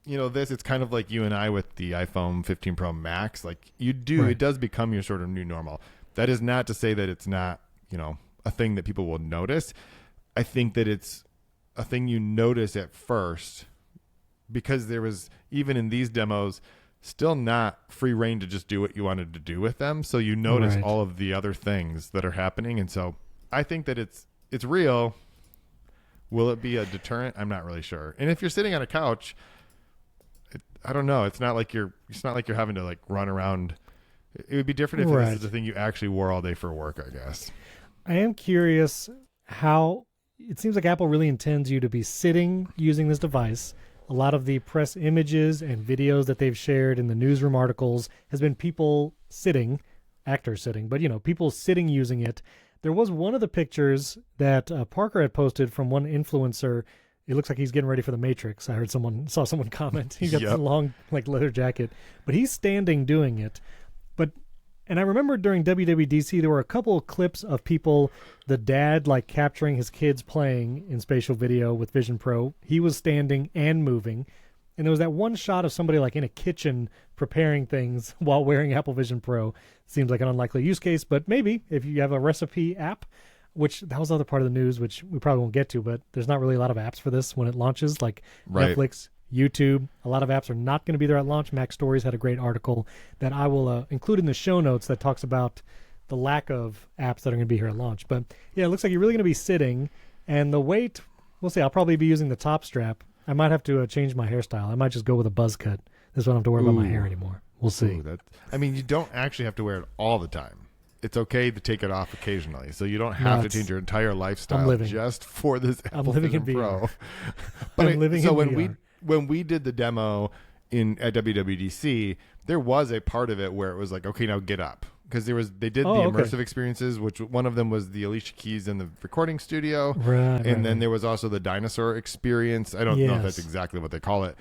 this. It's kind of like you and I with the iPhone 15 Pro Max. Like it does become your sort of new normal. That is not to say that it's not, a thing that people will notice. I think that it's a thing you notice at first because there was, even in these demos, still not free reign to just do what you wanted to do with them. So you notice all of the other things that are happening. And so I think that it's real. Will it be a deterrent? I'm not really sure. And if you're sitting on a couch, I don't know. It's not like you're having to like run around. It would be different if this is the thing you actually wore all day for work, I guess. I am curious how it seems like Apple really intends you to be sitting using this device. A lot of the press images and videos that they've shared in the newsroom articles has been people sitting, actors sitting, but people sitting using it. There was one of the pictures that Parker had posted from one influencer. It looks like he's getting ready for the Matrix. I saw someone comment. He's got this long like leather jacket, but he's standing doing it. And I remember during WWDC, there were a couple of clips of people, the dad like capturing his kids playing in spatial video with Vision Pro. He was standing and moving. And there was that one shot of somebody like in a kitchen preparing things while wearing Apple Vision Pro. Seems like an unlikely use case, but maybe if you have a recipe app, which that was the other part of the news, which we probably won't get to, but there's not really a lot of apps for this when it launches, like Netflix, YouTube. A lot of apps are not going to be there at launch. Mac Stories had a great article that I will include in the show notes that talks about the lack of apps that are going to be here at launch. But yeah, it looks like you're really going to be sitting, and the weight, we'll see. I'll probably be using the top strap. I might have to change my hairstyle. I might just go with a buzz cut. This way I don't have to worry about my hair anymore. We'll see. You don't actually have to wear it all the time. It's okay to take it off occasionally, so you don't have to change your entire lifestyle just for this Apple Vision Pro. But when we did the demo at WWDC, there was a part of it where it was like, okay, now get up, because they did the immersive experiences, which one of them was the Alicia Keys in the recording studio, and then there was also the dinosaur experience. I don't know if that's exactly what they call it,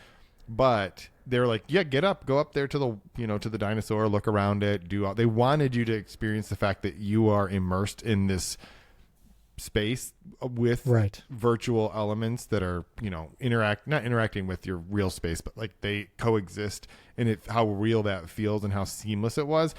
but they were like, yeah, get up, go up there to the dinosaur, look around it, they wanted you to experience the fact that you are immersed in this space with virtual elements that are not interacting with your real space, but like they coexist, and how real that feels and how seamless it was.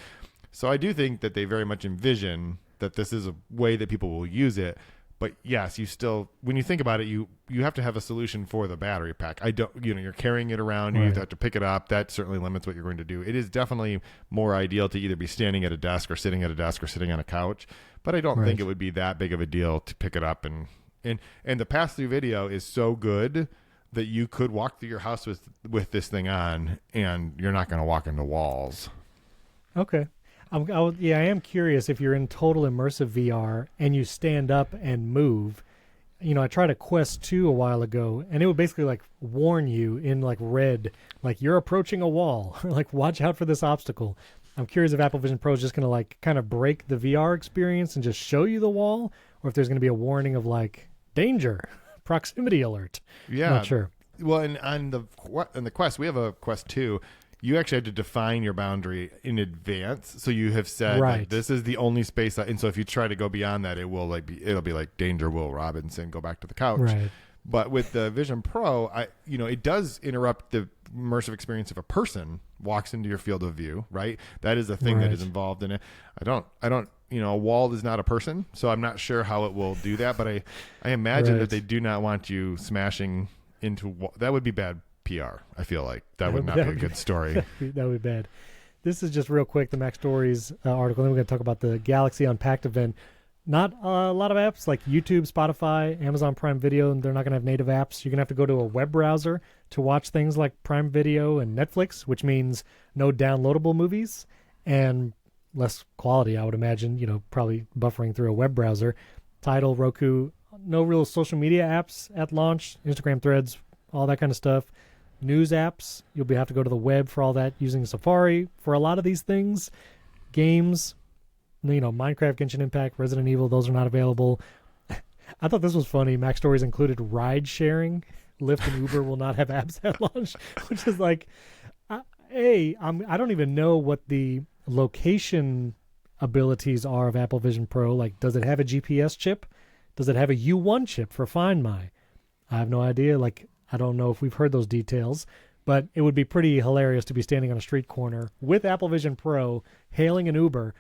So I do think that they very much envision that this is a way that people will use it. But yes, you still, when you think about it, you have to have a solution for the battery pack. You're carrying it around, you have to pick it up. That certainly limits what you're going to do. It is definitely more ideal to either be standing at a desk or sitting at a desk or sitting on a couch. But I don't think it would be that big of a deal to pick it up and And the pass through video is so good that you could walk through your house with this thing on, and you're not going to walk into walls. Okay. I am curious if you're in total immersive VR and you stand up and move. You know, I tried a Quest 2 a while ago, and it would basically like warn you in like red, like you're approaching a wall, or like watch out for this obstacle. I'm curious if Apple Vision Pro is just going to like kind of break the VR experience and just show you the wall, or if there's going to be a warning of like danger, proximity alert. Yeah, not sure. Well, and on the Quest, we have a Quest 2. You actually had to define your boundary in advance. So you have said, right, like, this is the only space. And so if you try to go beyond that, it'll be like danger, Will Robinson, go back to the couch. Right. But with the Vision Pro, it does interrupt the immersive experience if a person walks into your field of view, right? That is a thing that is involved in it. I don't, a wall is not a person, so I'm not sure how it will do that. But I imagine that they do not want you smashing into that would be bad PR. I feel like that would not be a good story. That would be bad. This is just real quick, the Mac Stories article. Then we're going to talk about the Galaxy Unpacked event. Not a lot of apps like YouTube, Spotify, Amazon Prime Video, and they're not going to have native apps. You're going to have to go to a web browser to watch things like Prime Video and Netflix, which means no downloadable movies and less quality, I would imagine, probably buffering through a web browser. Tidal, Roku, no real social media apps at launch, Instagram, Threads, all that kind of stuff. News apps, you'll have to go to the web for all that using Safari. For a lot of these things, games, Minecraft, Genshin Impact, Resident Evil, those are not available. I thought this was funny. Mac Stories included ride sharing. Lyft and Uber will not have apps at launch, which is like, I don't even know what the location abilities are of Apple Vision Pro. Like, does it have a GPS chip? Does it have a U1 chip for Find My? I have no idea. Like, I don't know if we've heard those details, but it would be pretty hilarious to be standing on a street corner with Apple Vision Pro, hailing an Uber.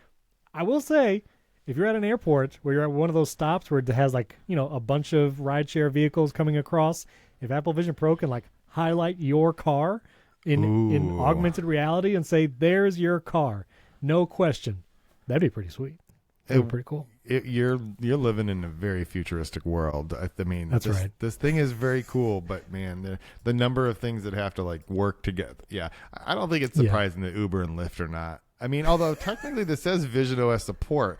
I will say, if you're at an airport where you're at one of those stops where it has like, a bunch of rideshare vehicles coming across, if Apple Vision Pro can like highlight your car in augmented reality and say, there's your car, no question, that'd be pretty sweet. That'd be pretty cool. You're living in a very futuristic world. I mean, that's right. This thing is very cool, but man, the number of things that have to like work together. Yeah, I don't think it's surprising that Uber and Lyft are not. I mean, although technically this says Vision OS support,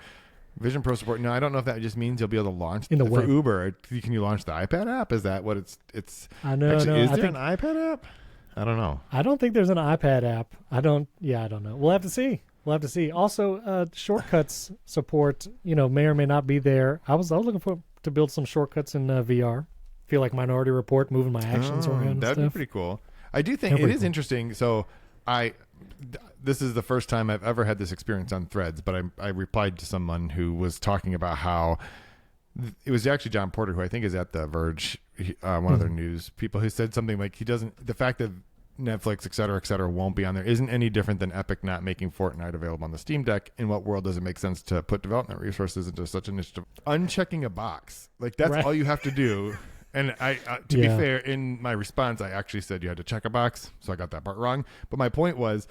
Vision Pro support. No, I don't know if that just means you'll be able to launch in the for web. Uber. Can you launch the iPad app? Is that what it's? I know. Actually, is there an iPad app? I don't know. I don't think there's an iPad app. I don't know. We'll have to see. Also, shortcuts support, may or may not be there. I was looking to build some shortcuts in VR. Feel like Minority Report, moving my actions around. That'd be pretty cool. I do think it is interesting. So this is the first time I've ever had this experience on Threads, but I replied to someone who was talking about how it was actually John Porter, who I think is at The Verge, one of their news people, who said something like the fact that Netflix, et cetera, won't be on there isn't any different than Epic not making Fortnite available on the Steam Deck. In what world does it make sense to put development resources into such an initiative? Unchecking a box. Like, that's all you have to do. And to be fair, in my response, I actually said you had to check a box, so I got that part wrong. But my point was,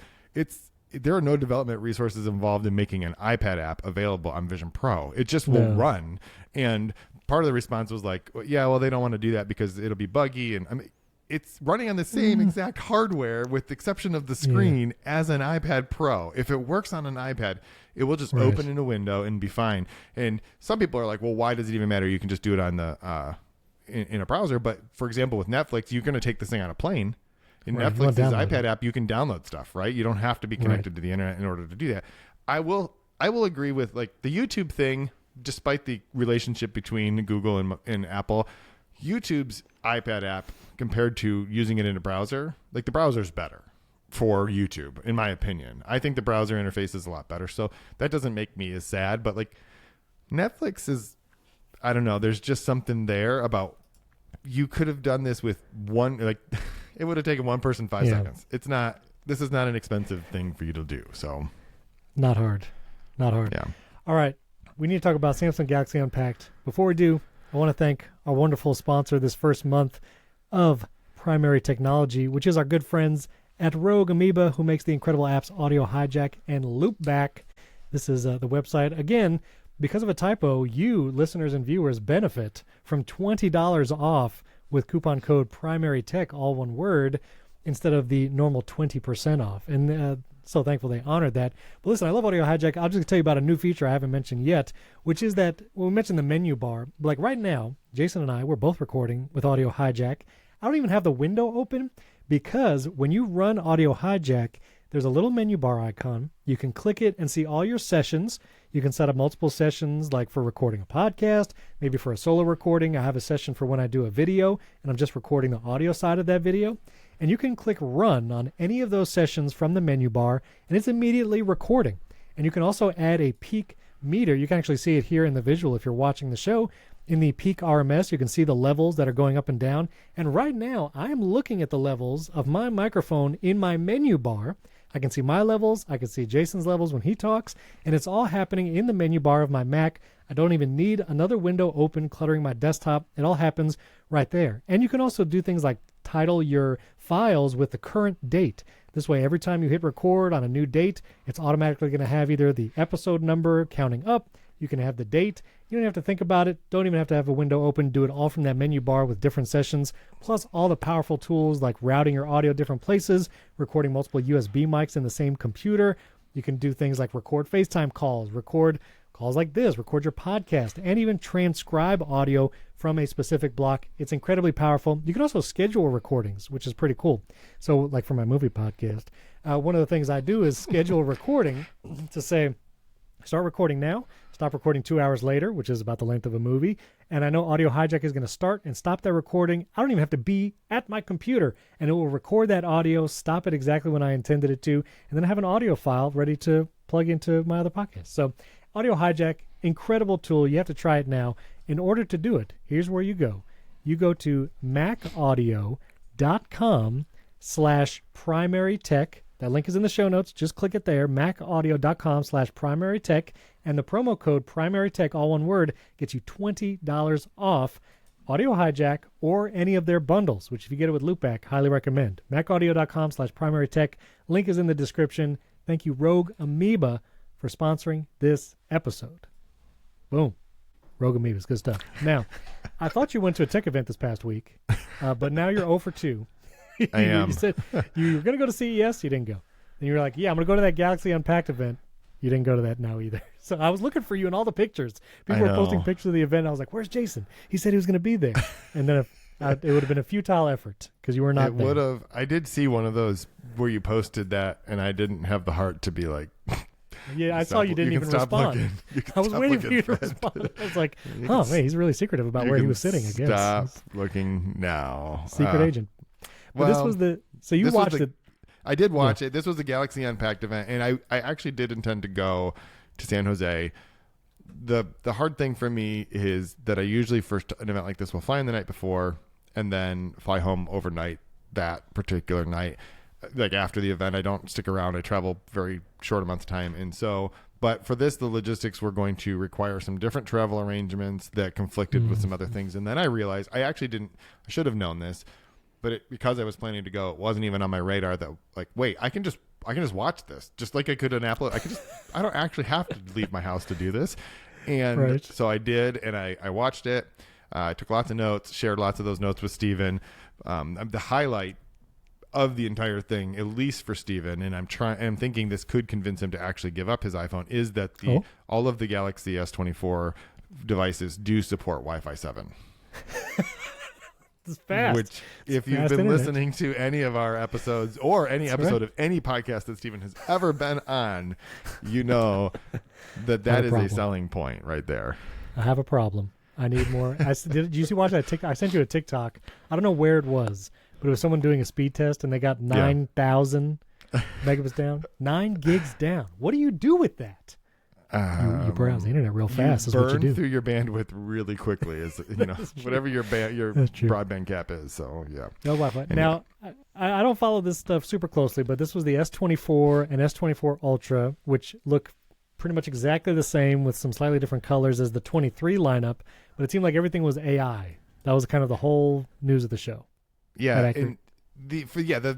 there are no development resources involved in making an iPad app available on Vision Pro. It just will run. And part of the response was like, yeah, well, they don't want to do that because it'll be buggy. And I mean, it's running on the same exact hardware with the exception of the screen as an iPad Pro. If it works on an iPad, it will just open in a window and be fine. And some people are like, well, why does it even matter? You can just do it on the in a browser. But for example, with Netflix, you're going to take this thing on a plane. In Netflix's iPad app, you can download stuff, right? You don't have to be connected to the internet in order to do that. I will agree with like the YouTube thing, despite the relationship between Google and Apple. YouTube's iPad app compared to using it in a browser, like the browser's better for YouTube, in my opinion. I think the browser interface is a lot better. So that doesn't make me as sad, but like Netflix is, I don't know, there's just something there about you could have done this with one, like it would have taken one person 5 seconds. This is not an expensive thing for you to do. So not hard. Yeah. All right. We need to talk about Samsung Galaxy Unpacked. Before we do, I want to thank our wonderful sponsor this first month of Primary Technology, which is our good friends at Rogue Amoeba, who makes the incredible apps Audio Hijack and Loopback. This is the website. Again, because of a typo, you, listeners and viewers, benefit from $20 off with coupon code PrimaryTech, all one word, instead of the normal 20% off. And so thankful they honored that. But listen, I love Audio Hijack. I'll just tell you about a new feature I haven't mentioned yet, which is that, well, we mentioned the menu bar. Like right now, Jason and I, we're both recording with Audio Hijack. I don't even have the window open because when you run Audio Hijack, there's a little menu bar icon. You can click it and see all your sessions. You can set up multiple sessions, like for recording a podcast, maybe for a solo recording. I have a session for when I do a video, and I'm just recording the audio side of that video. And you can click Run on any of those sessions from the menu bar, and it's immediately recording. And you can also add a peak meter. You can actually see it here in the visual if you're watching the show. In the peak RMS, you can see the levels that are going up and down. And right now, I am looking at the levels of my microphone in my menu bar. I can see my levels. I can see Jason's levels when he talks. And it's all happening in the menu bar of my Mac. I don't even need another window open cluttering my desktop. It all happens right there. And you can also do things like title your files with the current date. This way, every time you hit record on a new date, it's automatically going to have either the episode number counting up. You can have the date. You don't have to think about it. Don't even have to have a window open. Do it all from that menu bar with different sessions, plus all the powerful tools like routing your audio different places, recording multiple USB mics in the same computer. You can do things like record FaceTime calls, record calls like this, record your podcast, and even transcribe audio from a specific block. It's incredibly powerful. You can also schedule recordings, which is pretty cool. So like for my movie podcast, one of the things I do is schedule a recording to say, start recording now, stop recording 2 hours later, which is about the length of a movie. And I know Audio Hijack is going to start and stop that recording. I don't even have to be at my computer, and it will record that audio, stop it exactly when I intended it to, and then I have an audio file ready to plug into my other podcast. So Audio Hijack, incredible tool. You have to try it now. In order to do it, here's where you go. You go to macaudio.com/primarytech. That link is in the show notes. Just click it there, macaudio.com/primarytech. And the promo code PrimaryTech, all one word, gets you $20 off Audio Hijack or any of their bundles, which if you get it with Loopback, highly recommend. macaudio.com/primarytech. Link is in the description. Thank you, Rogue Amoeba, for sponsoring this episode. Boom. Rogue Amoeba is good stuff. Now, I thought you went to a tech event this past week, but now you're 0 for 2. I am. You said you were going to go to CES. You didn't go. Then you were like, yeah, I'm going to go to that Galaxy Unpacked event. You didn't go to that now either. So I was looking for you in all the pictures. People were posting pictures of the event. I was like, where's Jason? He said he was going to be there. And then it would have been a futile effort because you were not there. It would have. I did see one of those where you posted that, and I didn't have the heart to be like, yeah, I saw you didn't even respond. I was waiting for you to respond. I was like, oh, man, he's really secretive about where he was sitting, I guess. Stop looking now. Secret agent. But this was the... So you watched it. I did watch it. This was the Galaxy Unpacked event, and I actually did intend to go to San Jose. The hard thing for me is that I usually, for an event like this, will fly in the night before and then fly home overnight that particular night. Like after the event, I don't stick around. I travel very short amounts of time. And so, but for this, the logistics were going to require some different travel arrangements that conflicted with some other things. And then I realized I should have known this, but because I was planning to go, it wasn't even on my radar that like, wait, I can just watch this just like I could in Apple. I don't actually have to leave my house to do this. And so I did, and I watched it. I took lots of notes, shared lots of those notes with Steven. The highlight of the entire thing, at least for Steven, and I'm thinking this could convince him to actually give up his iPhone, is that all of the Galaxy S24 devices do support Wi-Fi 7. It's fast. Which, if you've been listening to any of our episodes or any episode of any podcast that Steven has ever been on, you know that is a selling point right there. I have a problem. I need more. Did you watch that TikTok? I sent you a TikTok. I don't know where it was, but it was someone doing a speed test, and they got 9,000 megabits down. 9 gigs down. What do you do with that? You browse the internet real fast. Is what you do. Burn through your bandwidth really quickly. Is whatever your broadband cap is. So yeah. No Wi-Fi. Anyway. Now I don't follow this stuff super closely, but this was the S24 and S24 Ultra, which look pretty much exactly the same with some slightly different colors as the 23 lineup. But it seemed like everything was AI. That was kind of the whole news of the show. Yeah, and the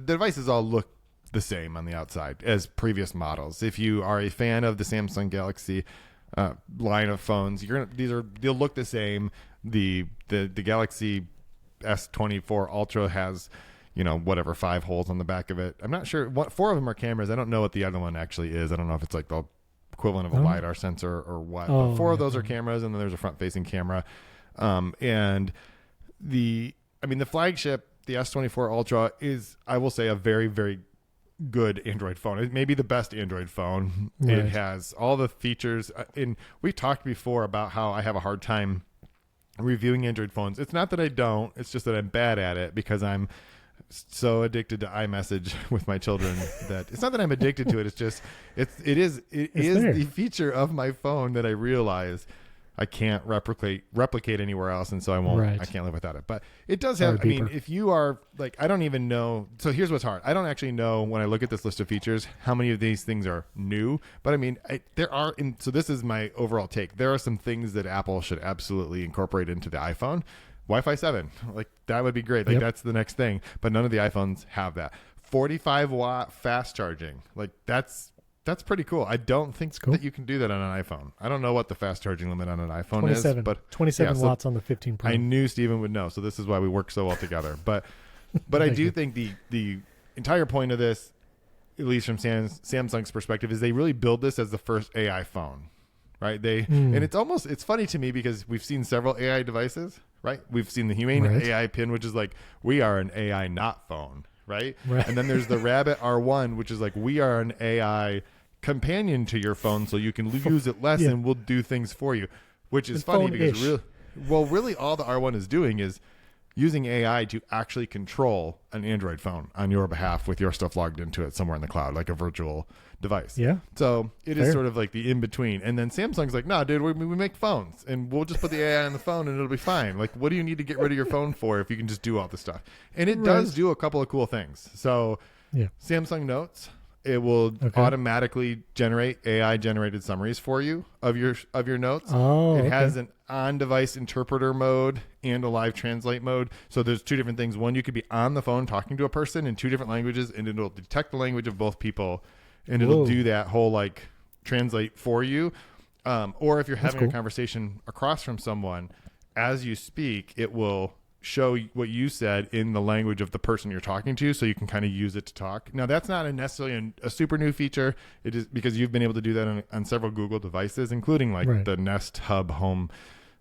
devices all look the same on the outside as previous models. If you are a fan of the Samsung Galaxy line of phones. They'll look the same. The Galaxy S24 Ultra has, whatever, 5 holes on the back of it. I'm not sure. 4 of them are cameras. I don't know what the other one actually is. I don't know if it's like the equivalent of a LiDAR sensor or what. But 4 of those are cameras, and then there's a front-facing camera. And the flagship, the S24 Ultra, is, I will say, a very, very good Android phone. It may be the best Android phone. Right. It has all the features. And we talked before about how I have a hard time reviewing Android phones. It's not that I don't. It's just that I'm bad at it because I'm so addicted to iMessage with my children that it's not that I'm addicted to it. It's just it is the feature of my phone that I realize I can't replicate anywhere else, and so I won't. Right. I can't live without it. But it does have. I mean, if you are like, I don't even know. So here's what's hard. I don't actually know when I look at this list of features how many of these things are new. But I mean, there are. So this is my overall take. There are some things that Apple should absolutely incorporate into the iPhone. Wi-Fi 7, like that would be great. Like that's the next thing. But none of the iPhones have that. 45-watt fast charging, like that's pretty cool. I don't think that you can do that on an iPhone. I don't know what the fast charging limit on an iPhone is, but 27 watts on the 15 Pro. I knew Steven would know, so this is why we work so well together. But I do think the entire point of this, at least from Samsung's perspective, is they really build this as the first AI phone, right? And it's funny to me because we've seen several AI devices, right? We've seen the Humane AI pin, which is like, we are an AI not phone. Right? And then there's the Rabbit R1, which is like, we are an AI companion to your phone, so you can use it less and we'll do things for you, which is funny because really all the R1 is doing is using AI to actually control an Android phone on your behalf with your stuff logged into it somewhere in the cloud, like a virtual device. Yeah. So it is sort of like the in-between. And then Samsung's like, nah, dude, we make phones and we'll just put the AI on the phone and it'll be fine. Like, what do you need to get rid of your phone for if you can just do all this stuff? And it does do a couple of cool things. So Samsung Notes, it will automatically generate AI-generated summaries for you of your notes. It has an on-device interpreter mode and a live translate mode. So there's 2 different things. One, you could be on the phone talking to a person in 2 different languages, and it'll detect the language of both people, and it'll do that whole like translate for you. Or if you're having a conversation across from someone, as you speak, it will show what you said in the language of the person you're talking to, so you can kind of use it to talk. Now, that's not necessarily a super new feature. It is because you've been able to do that on several Google devices, including like the Nest Hub Home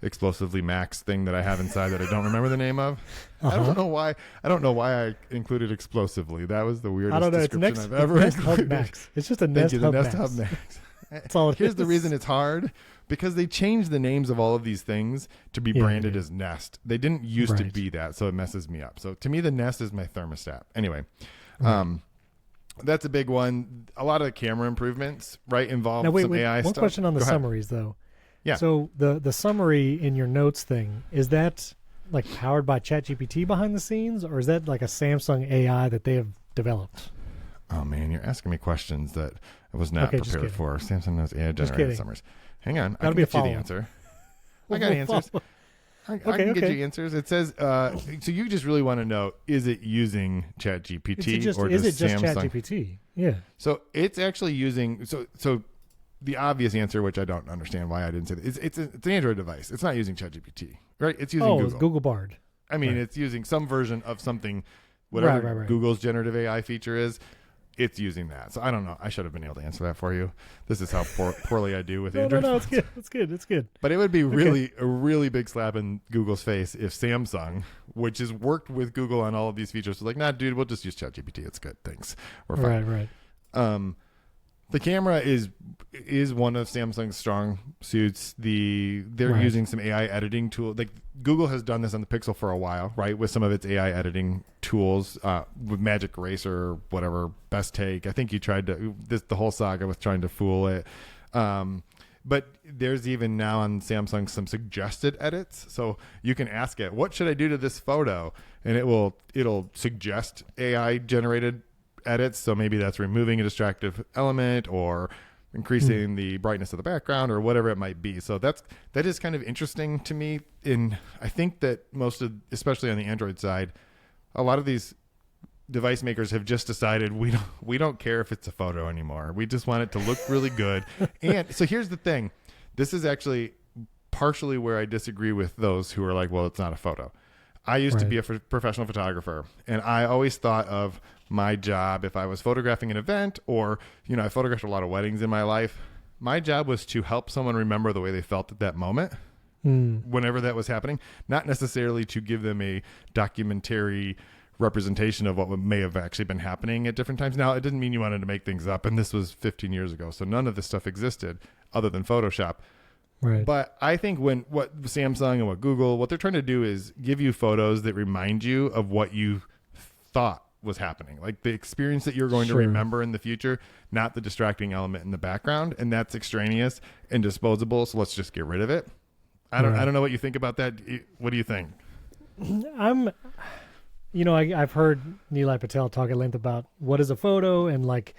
Explosively Max thing that I have inside that I don't remember the name of. I don't know why I included explosively. That was the weirdest description I've ever Nest included. Hub Max. It's just a Nest Hub Max. Hub Max. That's all Here's the reason it's hard. Because they changed the names of all of these things to be branded as Nest. They didn't used to be that, so it messes me up. So to me, the Nest is my thermostat. Anyway, that's a big one. A lot of the camera improvements, involve some AI stuff. One question on the summaries, though. Yeah. So the summary in your notes thing, is that like powered by ChatGPT behind the scenes, or is that like a Samsung AI that they have developed? Oh, man, you're asking me questions that I was not prepared for. Samsung knows AI-generated summaries. Hang on. I can get you the answer. I got answers. I can get you answers. It says, so you just really want to know, is it using ChatGPT or is it just Samsung? ChatGPT? Yeah. So it's actually using, so the obvious answer, which I don't understand why I didn't say that, it's an Android device. It's not using ChatGPT, right? It's using Google. It's Google Bard. I mean, it's using some version of something, whatever Google's generative AI feature is. It's using that. So I don't know. I should have been able to answer that for you. This is how poorly I do with Android. No, it's good. It's good. But it would be a really big slap in Google's face if Samsung, which has worked with Google on all of these features, was like, nah, dude, we'll just use ChatGPT. It's good. Thanks. We're fine. Right. The camera is one of Samsung's strong suits. They're using some AI editing tool. Like Google has done this on the Pixel for a while, right? With some of its AI editing tools, with Magic Eraser or whatever, Best Take. I think you tried to the whole saga with trying to fool it. But there's even now on Samsung some suggested edits. So you can ask it, what should I do to this photo? And it'll suggest AI generated edits. So maybe that's removing a distractive element or increasing the brightness of the background or whatever it might be. So that is kind of interesting to me. And I think that especially on the Android side, a lot of these device makers have just decided we don't care if it's a photo anymore. We just want it to look really good. And so here's the thing. This is actually partially where I disagree with those who are like, well, it's not a photo. I used to be a professional photographer, and I always thought of my job, if I was photographing an event, or, I photographed a lot of weddings in my life. My job was to help someone remember the way they felt at that moment, whenever that was happening, not necessarily to give them a documentary representation of what may have actually been happening at different times. Now, it didn't mean you wanted to make things up, and this was 15 years ago, so none of this stuff existed other than Photoshop. Right. But I think what Samsung and what Google, what they're trying to do is give you photos that remind you of what you thought was happening, like the experience that you're going to remember in the future, not the distracting element in the background. And that's extraneous and disposable. So let's just get rid of it. I don't know what you think about that. What do you think? I've heard Nilay Patel talk at length about what is a photo and like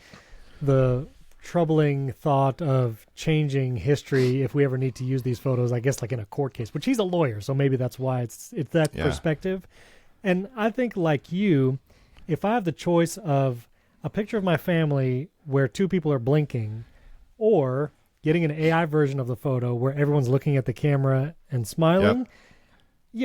the troubling thought of changing history if we ever need to use these photos, I guess like in a court case, which he's a lawyer. So maybe that's why it's that perspective. And I think like you, if I have the choice of a picture of my family where two people are blinking or getting an AI version of the photo where everyone's looking at the camera and smiling,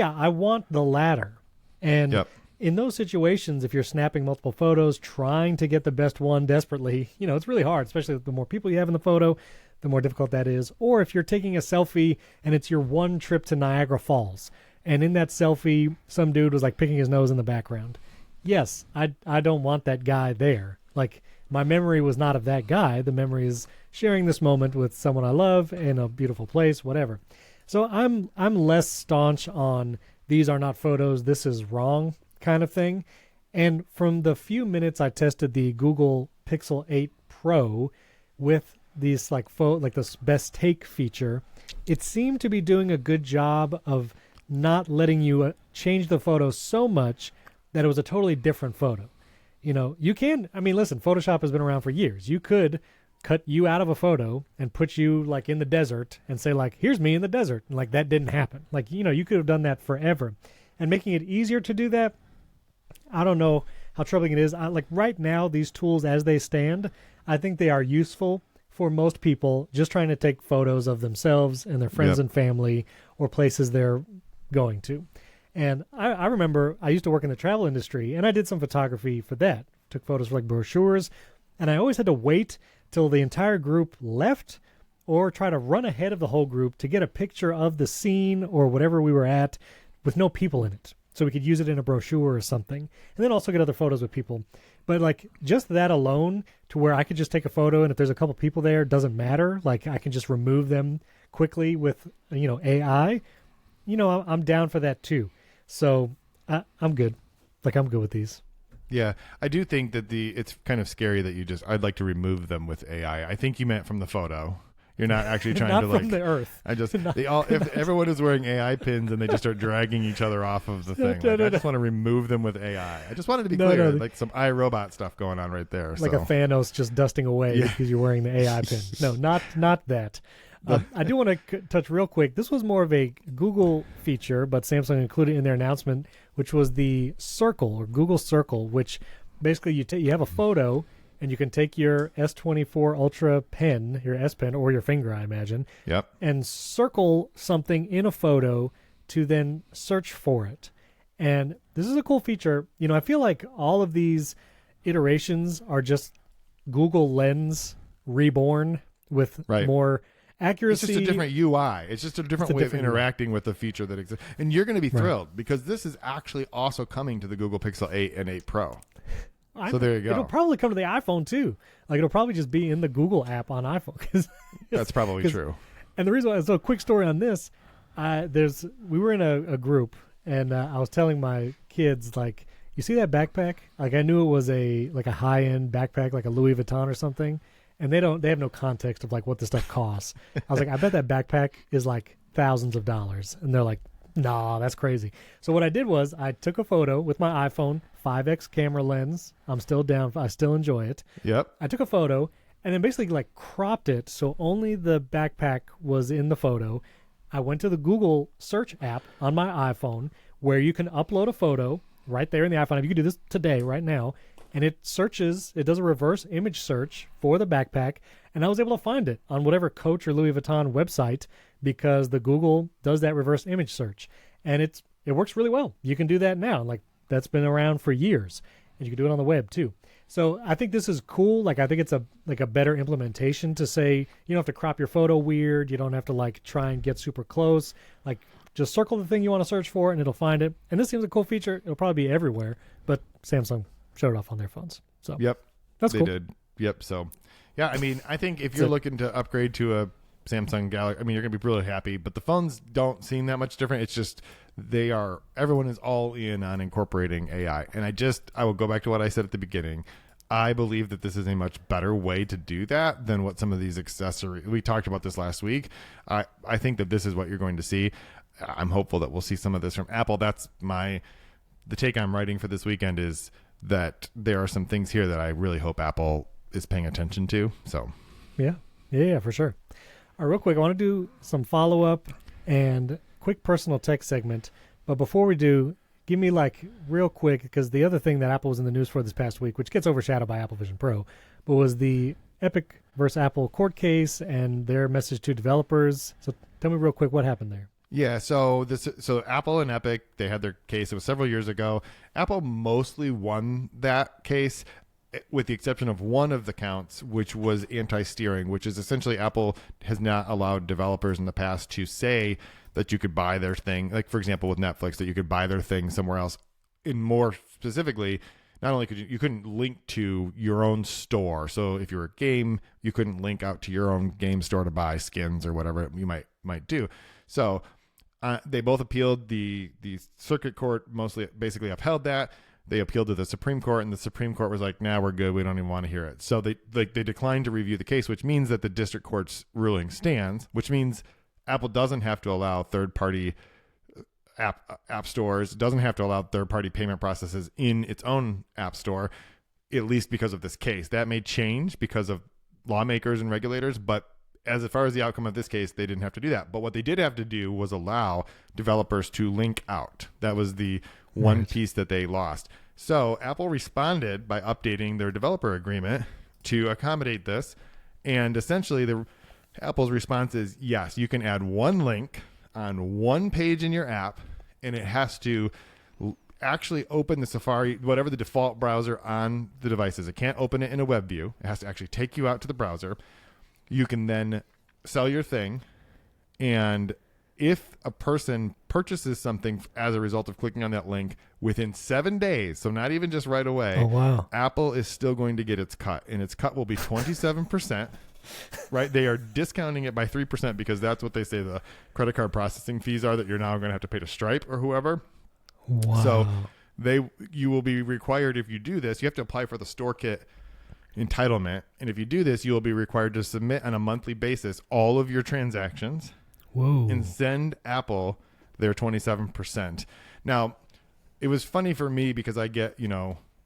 I want the latter. And in those situations, if you're snapping multiple photos, trying to get the best one desperately, it's really hard, especially the more people you have in the photo, the more difficult that is. Or if you're taking a selfie and it's your one trip to Niagara Falls, and in that selfie, some dude was like picking his nose in the background. Yes, I don't want that guy there. Like, my memory was not of that guy. The memory is sharing this moment with someone I love in a beautiful place, whatever. So I'm less staunch on these are not photos, this is wrong kind of thing. And from the few minutes I tested the Google Pixel 8 Pro with these like this best take feature, it seemed to be doing a good job of not letting you change the photo so much that it was a totally different photo. You can, listen, Photoshop has been around for years. You could cut you out of a photo and put you like in the desert and say like, here's me in the desert. And like, that didn't happen. Like, you could have done that forever. And making it easier to do that, I don't know how troubling it is. Like right now, these tools as they stand, I think they are useful for most people just trying to take photos of themselves and their friends and family or places they're going to. And I remember I used to work in the travel industry, and I did some photography for that. Took photos for like brochures, and I always had to wait till the entire group left or try to run ahead of the whole group to get a picture of the scene or whatever we were at with no people in it, so we could use it in a brochure or something, and then also get other photos with people. But like just that alone, to where I could just take a photo, and if there's a couple people there, it doesn't matter. Like I can just remove them quickly with AI. I'm down for that too. So I'm good. Like I'm good with these. Yeah, I do think that it's kind of scary that I'd like to remove them with AI. I think you meant from the photo. You're not actually trying not to from the earth. If everyone is wearing AI pins and they just start dragging each other off of the thing. I just want to remove them with AI. I just wanted to be clear, like some iRobot stuff going on right there. Like a Thanos just dusting away because you're wearing the AI pin. No, not that. I do want to touch real quick. This was more of a Google feature, but Samsung included in their announcement, which was the Circle or Google Circle, which basically you have a photo and you can take your S24 Ultra pen, your S Pen, or your finger, I imagine, and circle something in a photo to then search for it. And this is a cool feature. I feel like all of these iterations are just Google Lens reborn with more accuracy. It's just a different UI. It's just a different way of interacting with the feature that exists. And you're going to be thrilled because this is actually also coming to the Google Pixel 8 and 8 Pro. So there you go. It'll probably come to the iPhone too. Like it'll probably just be in the Google app on iPhone. That's probably true. And the reason why, so a quick story on this, we were in a group and I was telling my kids, like, you see that backpack? Like I knew it was a high-end backpack, like a Louis Vuitton or something. And they have no context of like what this stuff costs. I was like, I bet that backpack is like thousands of dollars. And they're like, nah, that's crazy. So what I did was I took a photo with my iPhone 5X camera lens. I'm still down. I still enjoy it. Yep. I took a photo and then basically like cropped it so only the backpack was in the photo. I went to the Google search app on my iPhone where you can upload a photo right there in the iPhone. You can do this today, right now. and it does a reverse image search for the backpack, and I was able to find it on whatever Coach or Louis Vuitton website because the Google does that reverse image search, and it works really well. You can do that now. Like, that's been around for years, and you can do it on the web too. So I think this is cool. Like, I think it's a better implementation to say you don't have to crop your photo weird. You don't have to like try and get super close. Like, just circle the thing you want to search for and it'll find it. And this seems a cool feature. It'll probably be everywhere, but Samsung showed it off on their phones. So yep, that's cool. They did. Yep. So yeah, I mean, I think if you're looking to upgrade to a Samsung Galaxy, I mean, you're gonna be really happy. But the phones don't seem that much different. It's just everyone is all in on incorporating AI, and I will go back to what I said at the beginning. I believe that this is a much better way to do that than what some of these accessories. We talked about this last week. I think that this is what you're going to see. I'm hopeful that we'll see some of this from Apple. That's the take I'm writing for this weekend, is that there are some things here that I really hope Apple is paying attention to. So yeah, for sure. All right, real quick, I want to do some follow-up and quick personal tech segment. But before we do, give me like real quick, because the other thing that Apple was in the news for this past week, which gets overshadowed by Apple Vision Pro, but was the Epic versus Apple court case and their message to developers. So tell me real quick what happened there. Yeah, so Apple and Epic, they had their case. It was several years ago. Apple mostly won that case, with the exception of one of the counts, which was anti-steering, which is essentially Apple has not allowed developers in the past to say that you could buy their thing, like for example with Netflix, that you could buy their thing somewhere else. In more specifically, not only could you couldn't link to your own store. So if you're a game, you couldn't link out to your own game store to buy skins or whatever you might do. So they both appealed. The circuit court basically upheld that. They appealed to the Supreme Court, and the Supreme Court was like, "Nah, we're good. We don't even want to hear it." So they declined to review the case, which means that the district court's ruling stands. Which means Apple doesn't have to allow third-party app stores, doesn't have to allow third-party payment processes in its own app store, at least because of this case. That may change because of lawmakers and regulators, but as far as the outcome of this case, they didn't have to do that. But what they did have to do was allow developers to link out. That was the one piece that they lost. So Apple responded by updating their developer agreement to accommodate this. And essentially, Apple's response is, yes, you can add one link on one page in your app, and it has to actually open the Safari, whatever the default browser on the device is. It can't open it in a web view. It has to actually take you out to the browser. You can then sell your thing, and if a person purchases something as a result of clicking on that link within 7 days, so not even just right away, Apple is still going to get its cut, and its cut will be 27%. Right? They are discounting it by 3% because that's what they say the credit card processing fees are that you're now going to have to pay to Stripe or whoever. Wow. So you will be required, if you do this, you have to apply for the StoreKit entitlement, and if you do this, you will be required to submit on a monthly basis all of your transactions. Whoa. And send Apple their 27%. Now, it was funny for me because I get,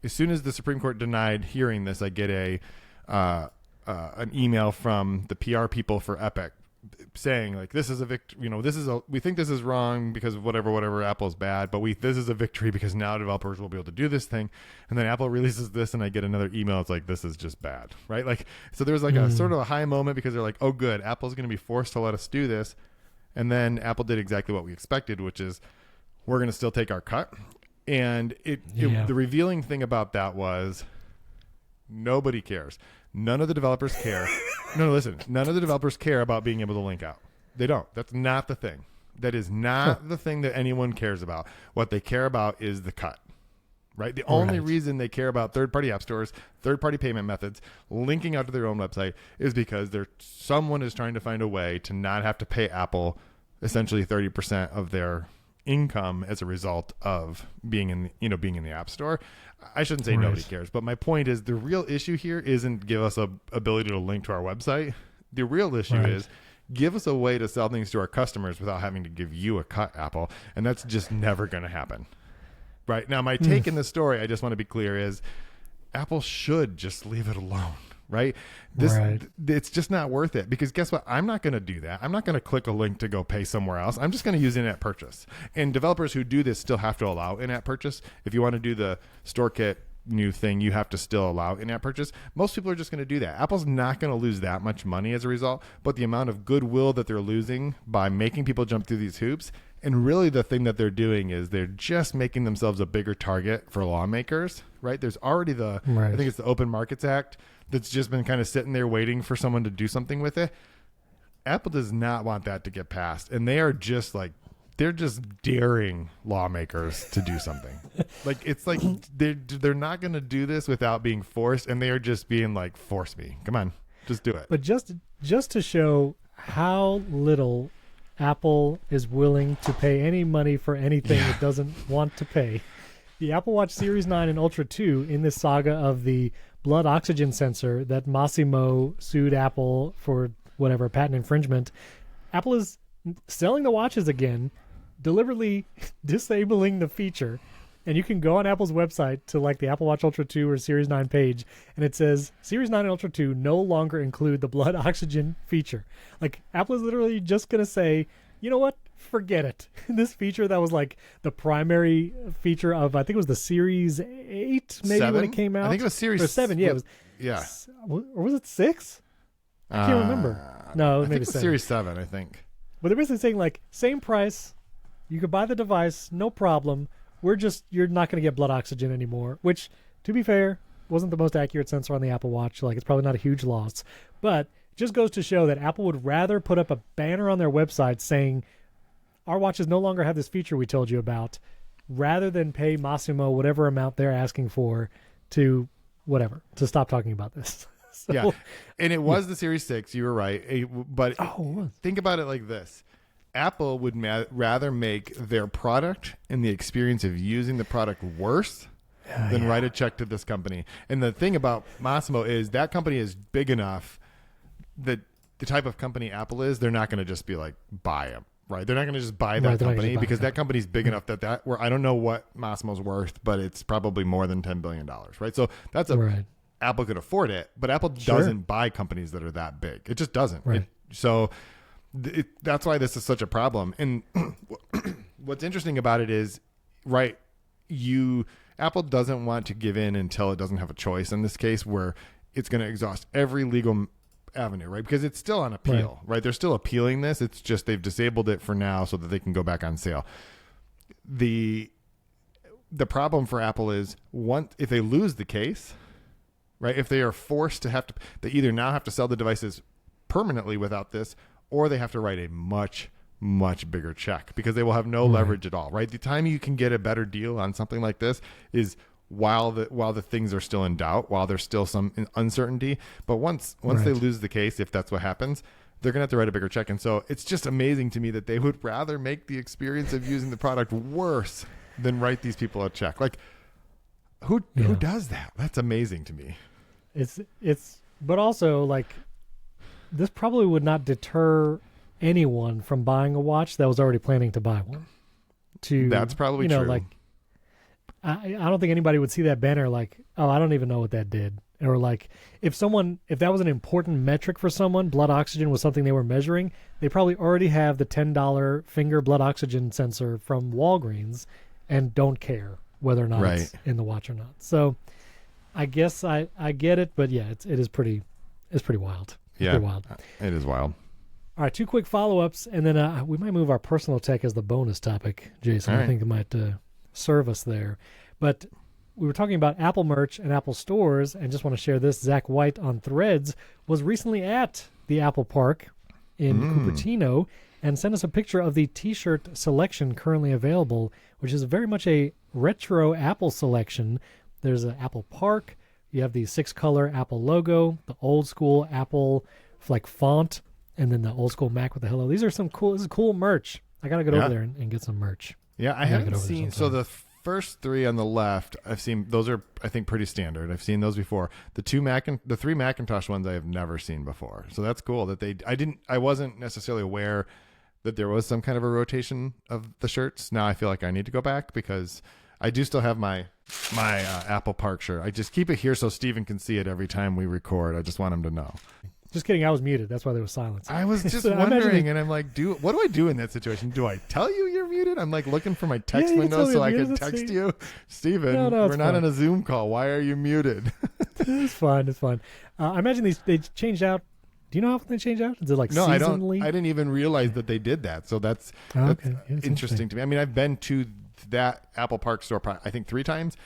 as soon as the Supreme Court denied hearing this, I get an email from the PR people for Epic saying like, this is a victory, we think this is wrong because of whatever Apple's bad, but this is a victory because now developers will be able to do this thing. And then Apple releases this and I get another email. It's like, this is just bad, right? Like, so there's like a sort of a high moment because they're like, oh good, Apple's going to be forced to let us do this. And then Apple did exactly what we expected, which is we're going to still take our cut. And the revealing thing about that was nobody cares. None of the developers care. No, listen. None of the developers care about being able to link out. They don't. That's not the thing. That is not the thing that anyone cares about. What they care about is the cut. Right? The only reason they care about third-party app stores, third-party payment methods, linking out to their own website is because someone is trying to find a way to not have to pay Apple essentially 30% of their income as a result of being in the App Store. I shouldn't say nobody cares, but my point is the real issue here isn't give us a ability to link to our website. The real issue is give us a way to sell things to our customers without having to give you a cut, Apple, and that's just never going to happen. Right now, my take in the story, I just want to be clear, is Apple should just leave it alone. Right? It's just not worth it because guess what? I'm not going to do that. I'm not going to click a link to go pay somewhere else. I'm just going to use in-app purchase. And developers who do this still have to allow in-app purchase. If you want to do the StoreKit new thing, you have to still allow in-app purchase. Most people are just going to do that. Apple's not going to lose that much money as a result, but the amount of goodwill that they're losing by making people jump through these hoops, and really the thing that they're doing is they're just making themselves a bigger target for lawmakers, right? There's already I think it's the Open Markets Act that's just been kind of sitting there waiting for someone to do something with it. Apple does not want that to get passed, and they are just like, they're just daring lawmakers to do something. Like, it's like they're not going to do this without being forced, and they are just being like, force me. Come on, just do it. But just to show how little Apple is willing to pay any money for anything it doesn't want to pay, the Apple Watch Series 9 and Ultra 2, in this saga of the blood oxygen sensor that Massimo sued Apple for whatever patent infringement, Apple is selling the watches again, deliberately disabling the feature. And you can go on Apple's website to like the Apple Watch Ultra 2 or Series 9 page, and it says Series 9 and Ultra 2 no longer include the blood oxygen feature. Like, Apple is literally just going to say, you know what? Forget it. This feature that was like the primary feature of, I think it was the Series 8 maybe 7? when it came out. I think it was Series or 7. Yeah, it was. Yeah. Or was it 6? I can't remember. No, maybe think it was 7. Series 7, I think. But they're basically saying, like, same price. You could buy the device, no problem. You're not going to get blood oxygen anymore, which, to be fair, wasn't the most accurate sensor on the Apple Watch. Like, it's probably not a huge loss. But it just goes to show that Apple would rather put up a banner on their website saying, our watches no longer have this feature we told you about, rather than pay Massimo whatever amount they're asking for to stop talking about this. So, yeah. And it was the Series 6. You were right. But it think about it like this. Apple would rather make their product and the experience of using the product worse than write a check to this company. And the thing about Massimo is that company is big enough that the type of company Apple is, they're not going to just be like, buy them, right? They're not going to just buy that company because that company's big enough that where I don't know what Massimo's worth, but it's probably more than $10 billion, right? So that's Apple could afford it, but Apple doesn't buy companies that are that big. It just doesn't. Right. That's why this is such a problem. And what's interesting about it is, Apple doesn't want to give in until it doesn't have a choice in this case, where it's going to exhaust every legal avenue, right? Because it's still on appeal, right? They're still appealing this. It's just they've disabled it for now so that they can go back on sale. The problem for Apple is, if they lose the case, right? If they are forced to they either now have to sell the devices permanently without this, or they have to write a much, much bigger check because they will have no leverage at all, right? The time you can get a better deal on something like this is while the things are still in doubt, while there's still some uncertainty. But once they lose the case, if that's what happens, they're going to have to write a bigger check. And so it's just amazing to me that they would rather make the experience of using the product worse than write these people a check. Like, who does that? That's amazing to me. But also, like, this probably would not deter anyone from buying a watch that was already planning to buy one. That's probably true. Like, I don't think anybody would see that banner like, oh, I don't even know what that did. Or like, if that was an important metric for someone, blood oxygen was something they were measuring, they probably already have the $10 finger blood oxygen sensor from Walgreens and don't care whether or not it's in the watch or not. So I guess I get it, but yeah, it is pretty wild. Yeah, it is wild. All right, 2 quick follow-ups, and then we might move our personal tech as the bonus topic, Jason. I think it might serve us there. But we were talking about Apple merch and Apple stores, and just want to share this. Zach White on Threads was recently at the Apple Park in Cupertino and sent us a picture of the T-shirt selection currently available, which is very much a retro Apple selection. There's an Apple Park. You have the 6-color Apple logo, the old school Apple like font, and then the old school Mac with the hello. This is cool merch. I got to get over there and get some merch. Yeah, I haven't seen. So the first 3 on the left, I've seen. Those are, I think, pretty standard. I've seen those before. The 3 Macintosh ones I have never seen before. So that's cool that I wasn't necessarily aware that there was some kind of a rotation of the shirts. Now I feel like I need to go back because I do still have my Apple Park shirt. I just keep it here so Steven can see it every time we record. I just want him to know. Just kidding. I was muted. That's why there was silence. I was just wondering, and I'm like, what do I do in that situation? Do I tell you you're muted? I'm like looking for my text window so I can text you. Steven, we're not on a Zoom call. Why are you muted? It's fine. It's fine. I imagine they changed out. Do you know how often they change out? Is it like seasonally? I didn't even realize that they did that. So that's interesting to me. I mean, I've been to that Apple Park store, I think 3 times,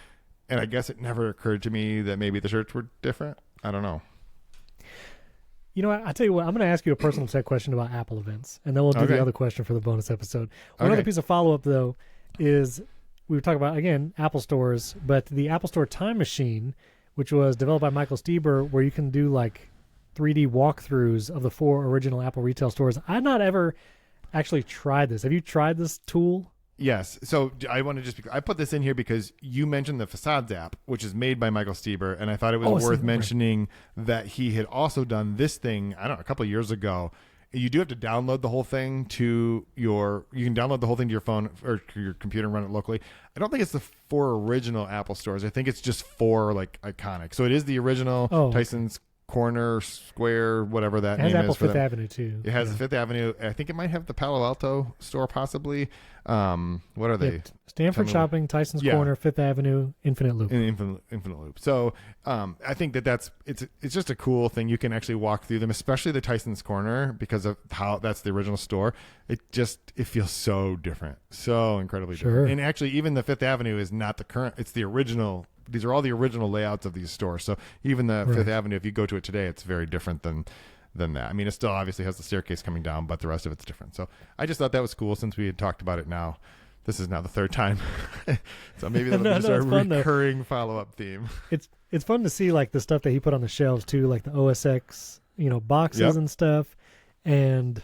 and I guess it never occurred to me that maybe the shirts were different. I don't know. You know what? I tell you what, I'm going to ask you a personal tech question about Apple events, and then we'll do the other question for the bonus episode. One other piece of follow-up, though, is we were talking about, again, Apple stores, but the Apple Store Time Machine, which was developed by Michael Stieber, where you can do like 3D walkthroughs of the 4 original Apple retail stores. I've not ever actually tried this. Have you tried this tool? Yes. So I want to I put this in here because you mentioned the Facades app, which is made by Michael Stieber, and I thought it was worth mentioning that he had also done this thing, I don't know, a couple of years ago. You do have to download the whole thing you can download the whole thing to your phone or to your computer and run it locally. I don't think it's the 4 original Apple stores. I think it's just 4 like iconic. So it is the original Tyson's Corner, Square, whatever that name is. It has Apple Fifth Avenue, too. It has the Fifth Avenue. I think it might have the Palo Alto store, possibly. What are they? Stanford Shopping, Tyson's Corner, Fifth Avenue, Infinite Loop. Infinite Loop. So I think it's just a cool thing. You can actually walk through them, especially the Tyson's Corner, because of how that's the original store. It feels so different. So incredibly different. And actually, even the Fifth Avenue is not the current. It's the original. These are all the original layouts of these stores. So even the Fifth Avenue, if you go to it today, it's very different than that. I mean, it still obviously has the staircase coming down, but the rest of it's different. So I just thought that was cool since we had talked about it now. This is now the 3rd time. So maybe that'll be just our recurring follow-up theme. It's fun to see like the stuff that he put on the shelves too, like the OS X, boxes and stuff. And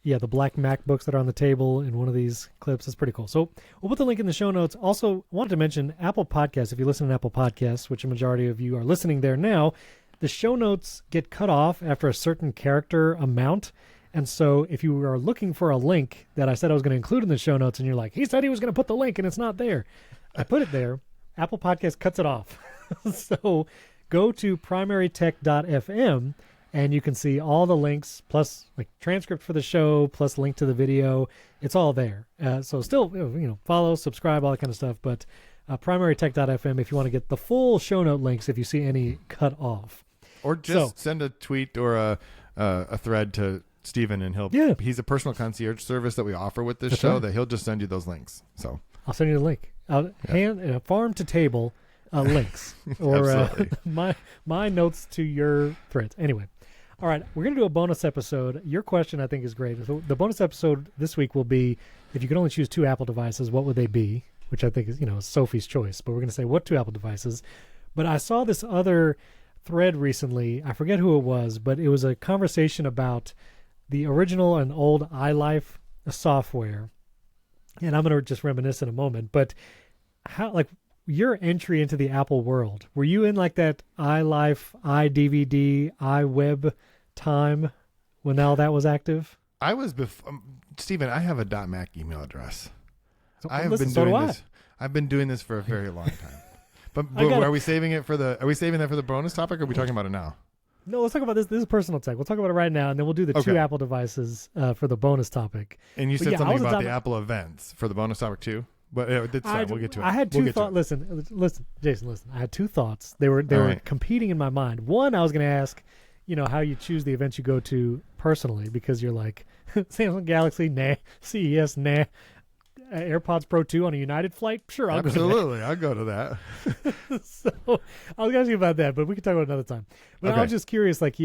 the black MacBooks that are on the table in one of these clips. It's pretty cool. So we'll put the link in the show notes. Also, wanted to mention Apple Podcasts. If you listen to Apple Podcasts, which a majority of you are listening there now, the show notes get cut off after a certain character amount. And so if you are looking for a link that I said I was going to include in the show notes and you're like, he said he was going to put the link and it's not there, I put it there. Apple Podcast cuts it off. So go to primarytech.fm and you can see all the links plus like transcript for the show plus link to the video. It's all there. So still, follow, subscribe, all that kind of stuff. But primarytech.fm if you want to get the full show note links if you see any cut off. Or just send a tweet or a thread to Steven and he's a personal concierge service that we offer with this show that he'll just send you those links. So I'll send you the link. Farm to table links or my notes to your threads. Anyway. All right, we're going to do a bonus episode. Your question, I think, is great. So the bonus episode this week will be, if you could only choose 2 Apple devices, what would they be? Which I think is, Sophie's choice. But we're going to say, what 2 Apple devices? But I saw this other thread recently. I forget who it was, but it was a conversation about the original and old iLife software. And I'm going to just reminisce in a moment. But how, like, your entry into the Apple world, were you in like that iLife, iDVD, iWeb time when all that was active? I was before Steven. I have a .Mac email address. I've been doing this for a very long time. But are we saving it for the? Are we saving that for the bonus topic? Or are we talking about it now? No, let's talk about this. This is personal tech. We'll talk about it right now, and then we'll do the 2 Apple devices for the bonus topic. And you said something about the Apple events for the bonus topic too. But we'll get to it. I had 2 thoughts. Listen, Jason, listen. I had 2 thoughts. They were competing in my mind. One, I was going to ask, how you choose the events you go to personally, because you're like, Samsung Galaxy, nah. CES, nah. AirPods Pro 2 on a United flight? Sure, I'll go to that. Absolutely, I'll go to that. So I was going to ask you about that, but we can talk about it another time. But I was just curious, like,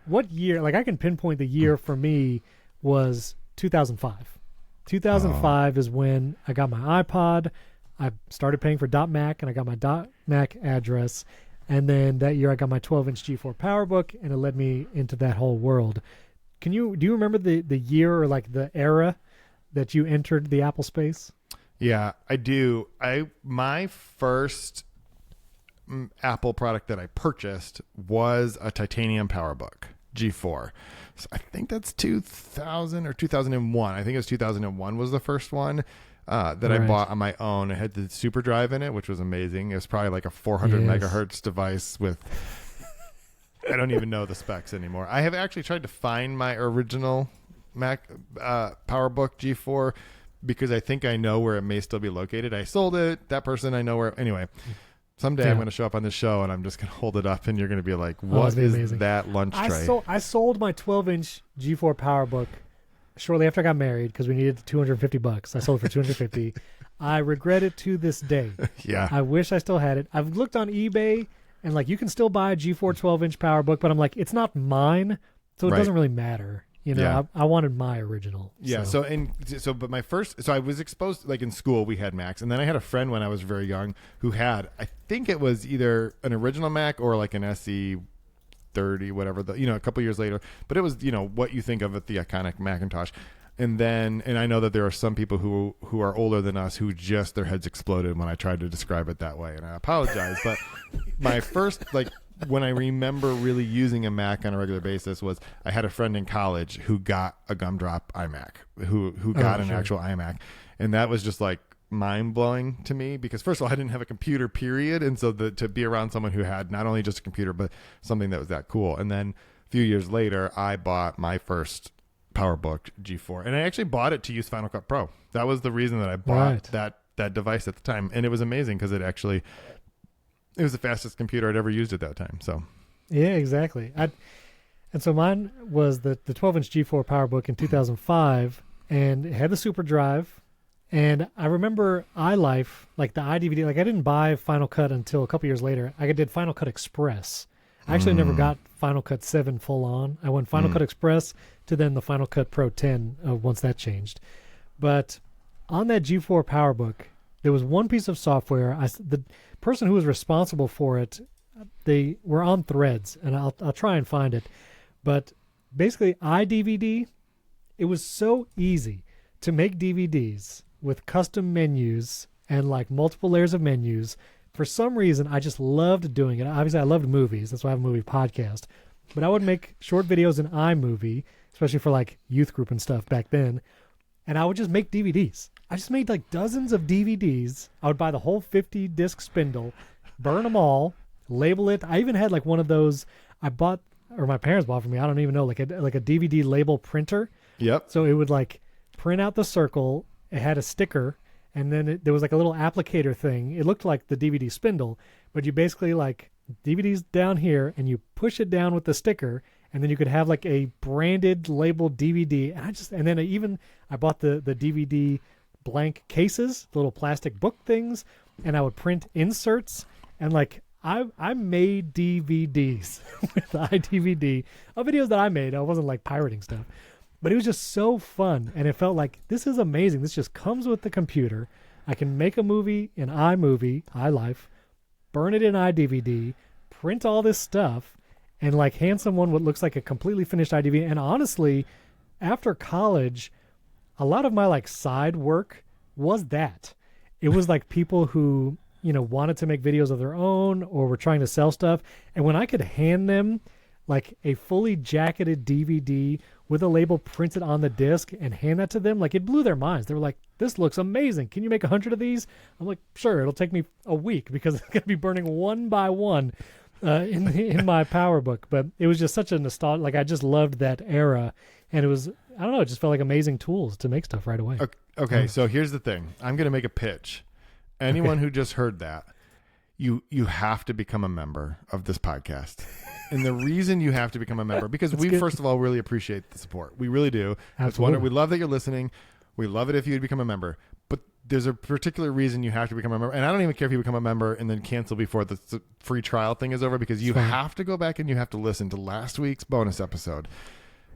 what year? Like, I can pinpoint the year for me was 2005. 2005 is when I got my iPod. I started paying for .Mac, and I got my .Mac address. And then that year I got my 12-inch G4 PowerBook, and it led me into that whole world. Do you remember the year or like the era that you entered the Apple space? Yeah, I do. My first Apple product that I purchased was a titanium PowerBook G4. So I think that's 2000 or 2001. I think it was 2001 was the first one that I bought on my own. It had the Super Drive in it, which was amazing. It was probably like a 400 megahertz device with I don't even know the specs anymore. I have actually tried to find my original Mac PowerBook G4 because I think I know where it may still be located. I sold it. That person I know where. Anyway, someday I'm going to show up on this show and I'm just going to hold it up and you're going to be like, what is amazing. That lunch tray? I sold my 12-inch G4 PowerBook shortly after I got married because we needed $250. I sold it for $250. I regret it to this day. Yeah. I wish I still had it. I've looked on eBay and like you can still buy a G4 12-inch PowerBook, but I'm like, it's not mine, so it doesn't really matter. You know, I wanted my original. Yeah. But my first, I was exposed, like in school, we had Macs. And then I had a friend when I was very young who had, I think it was either an original Mac or like an SE 30, whatever, a couple years later. But it was, what you think of it, the iconic Macintosh. And I know that there are some people who are older than us who just their heads exploded when I tried to describe it that way. And I apologize. But my first, when I remember really using a Mac on a regular basis was I had a friend in college who got a gumdrop iMac, who got an actual iMac. And that was just like mind blowing to me because first of all, I didn't have a computer period. And so to be around someone who had not only just a computer, but something that was that cool. And then a few years later, I bought my first PowerBook G4 and I actually bought it to use Final Cut Pro. That was the reason that I bought that device at the time. And it was amazing because it was the fastest computer I'd ever used at that time. So, yeah, exactly. And so mine was the 12-inch G4 PowerBook in 2005, and it had the Super Drive. And I remember iLife, like the iDVD. Like I didn't buy Final Cut until a couple years later. I did Final Cut Express. I actually never got Final Cut 7 full on. I went Final Cut Express to then the Final Cut Pro 10 once that changed. But on that G4 PowerBook, there was one piece of software. The person who was responsible for it, they were on Threads, and I'll try and find it. But basically, iDVD, it was so easy to make DVDs with custom menus and like multiple layers of menus. For some reason, I just loved doing it. Obviously, I loved movies. That's why I have a movie podcast. But I would make short videos in iMovie, especially for like youth group and stuff back then. And I would just make DVDs. I just made like dozens of DVDs. I would buy the whole 50 disc spindle, burn them all, label it. I even had like one of those I bought, or my parents bought for me. I don't even know, like a DVD label printer. Yep. So it would like print out the circle. It had a sticker, and then there was like a little applicator thing. It looked like the DVD spindle, but you basically like DVD's down here, and you push it down with the sticker, and then you could have like a branded labeled DVD. And then I bought the DVD blank cases, little plastic book things, and I would print inserts, and like I made DVDs with iDVD of videos that I made. I wasn't like pirating stuff, but it was just so fun, and it felt like this is amazing. This just comes with the computer. I can make a movie in iMovie, iLife, burn it in iDVD, print all this stuff, and like hand someone what looks like a completely finished iDVD. And honestly, after college, a lot of my like side work was that. It was like people who, wanted to make videos of their own or were trying to sell stuff. And when I could hand them like a fully jacketed DVD with a label printed on the disc and hand that to them, like it blew their minds. They were like, this looks amazing. Can you make 100 of these? I'm like, sure, it'll take me a week because I'm going to be burning one by one in my PowerBook. But it was just such a nostalgia. Like I just loved that era. And it was, I don't know, it just felt like amazing tools to make stuff right away. Okay, so here's the thing. I'm going to make a pitch. Anyone who just heard that, you have to become a member of this podcast. And the reason you have to become a member, because we, first of all, really appreciate the support. We really do. We love that you're listening. We love it if you'd become a member. But there's a particular reason you have to become a member. And I don't even care if you become a member and then cancel before the free trial thing is over, because you have to go back and you have to listen to last week's bonus episode.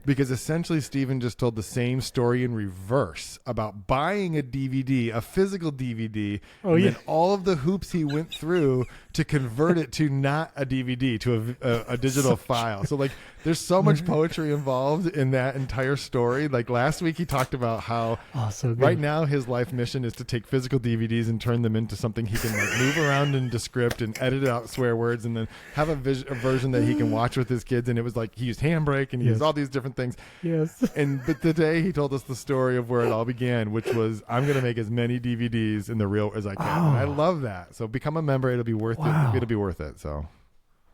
Because essentially Steven just told the same story in reverse about buying a DVD, a physical DVD, then all of the hoops he went through to convert it to not a DVD, to a digital file. So like there's so much poetry involved in that entire story. Like last week he talked about how right now his life mission is to take physical DVDs and turn them into something he can like move around in Descript and edit out swear words and then have a version that he can watch with his kids. And it was like he used Handbrake and he used all these different things. Yes. But today he told us the story of where it all began, which was I'm going to make as many DVDs in the real as I can. And I love that. So become a member. It'll be worth it. It'll be worth it. So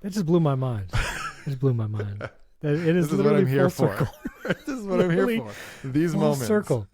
That just blew my mind. It just blew my mind. It is this is what I'm here for. This is what I'm here Literally for. These moments. Circle.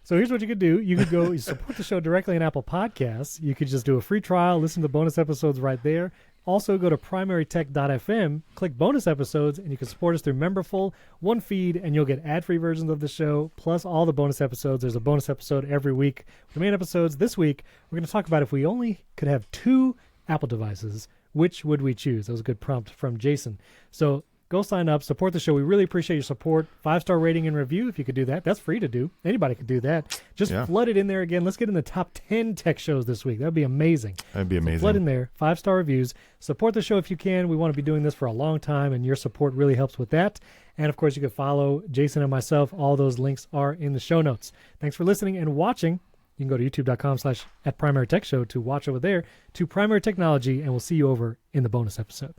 So here's what you could do. You could go support the show directly on Apple Podcasts. You could just do a free trial, listen to bonus episodes right there. Also, go to primarytech.fm, click bonus episodes, and you can support us through Memberful, one feed, and you'll get ad-free versions of the show, plus all the bonus episodes. There's a bonus episode every week. The main episodes this week, we're going to talk about if we only could have 2 Apple devices, which would we choose? That was a good prompt from Jason. So go sign up, support the show. We really appreciate your support. 5-star rating and review, if you could do that. That's free to do. Anybody could do that. Just flood it in there again. Let's get in the top 10 tech shows this week. That would be amazing. That'd be amazing. So flood in there. 5-star reviews. Support the show if you can. We want to be doing this for a long time, and your support really helps with that. And, of course, you can follow Jason and myself. All those links are in the show notes. Thanks for listening and watching. You can go to youtube.com/@PrimaryTechShow to watch over there to Primary Technology, and we'll see you over in the bonus episode.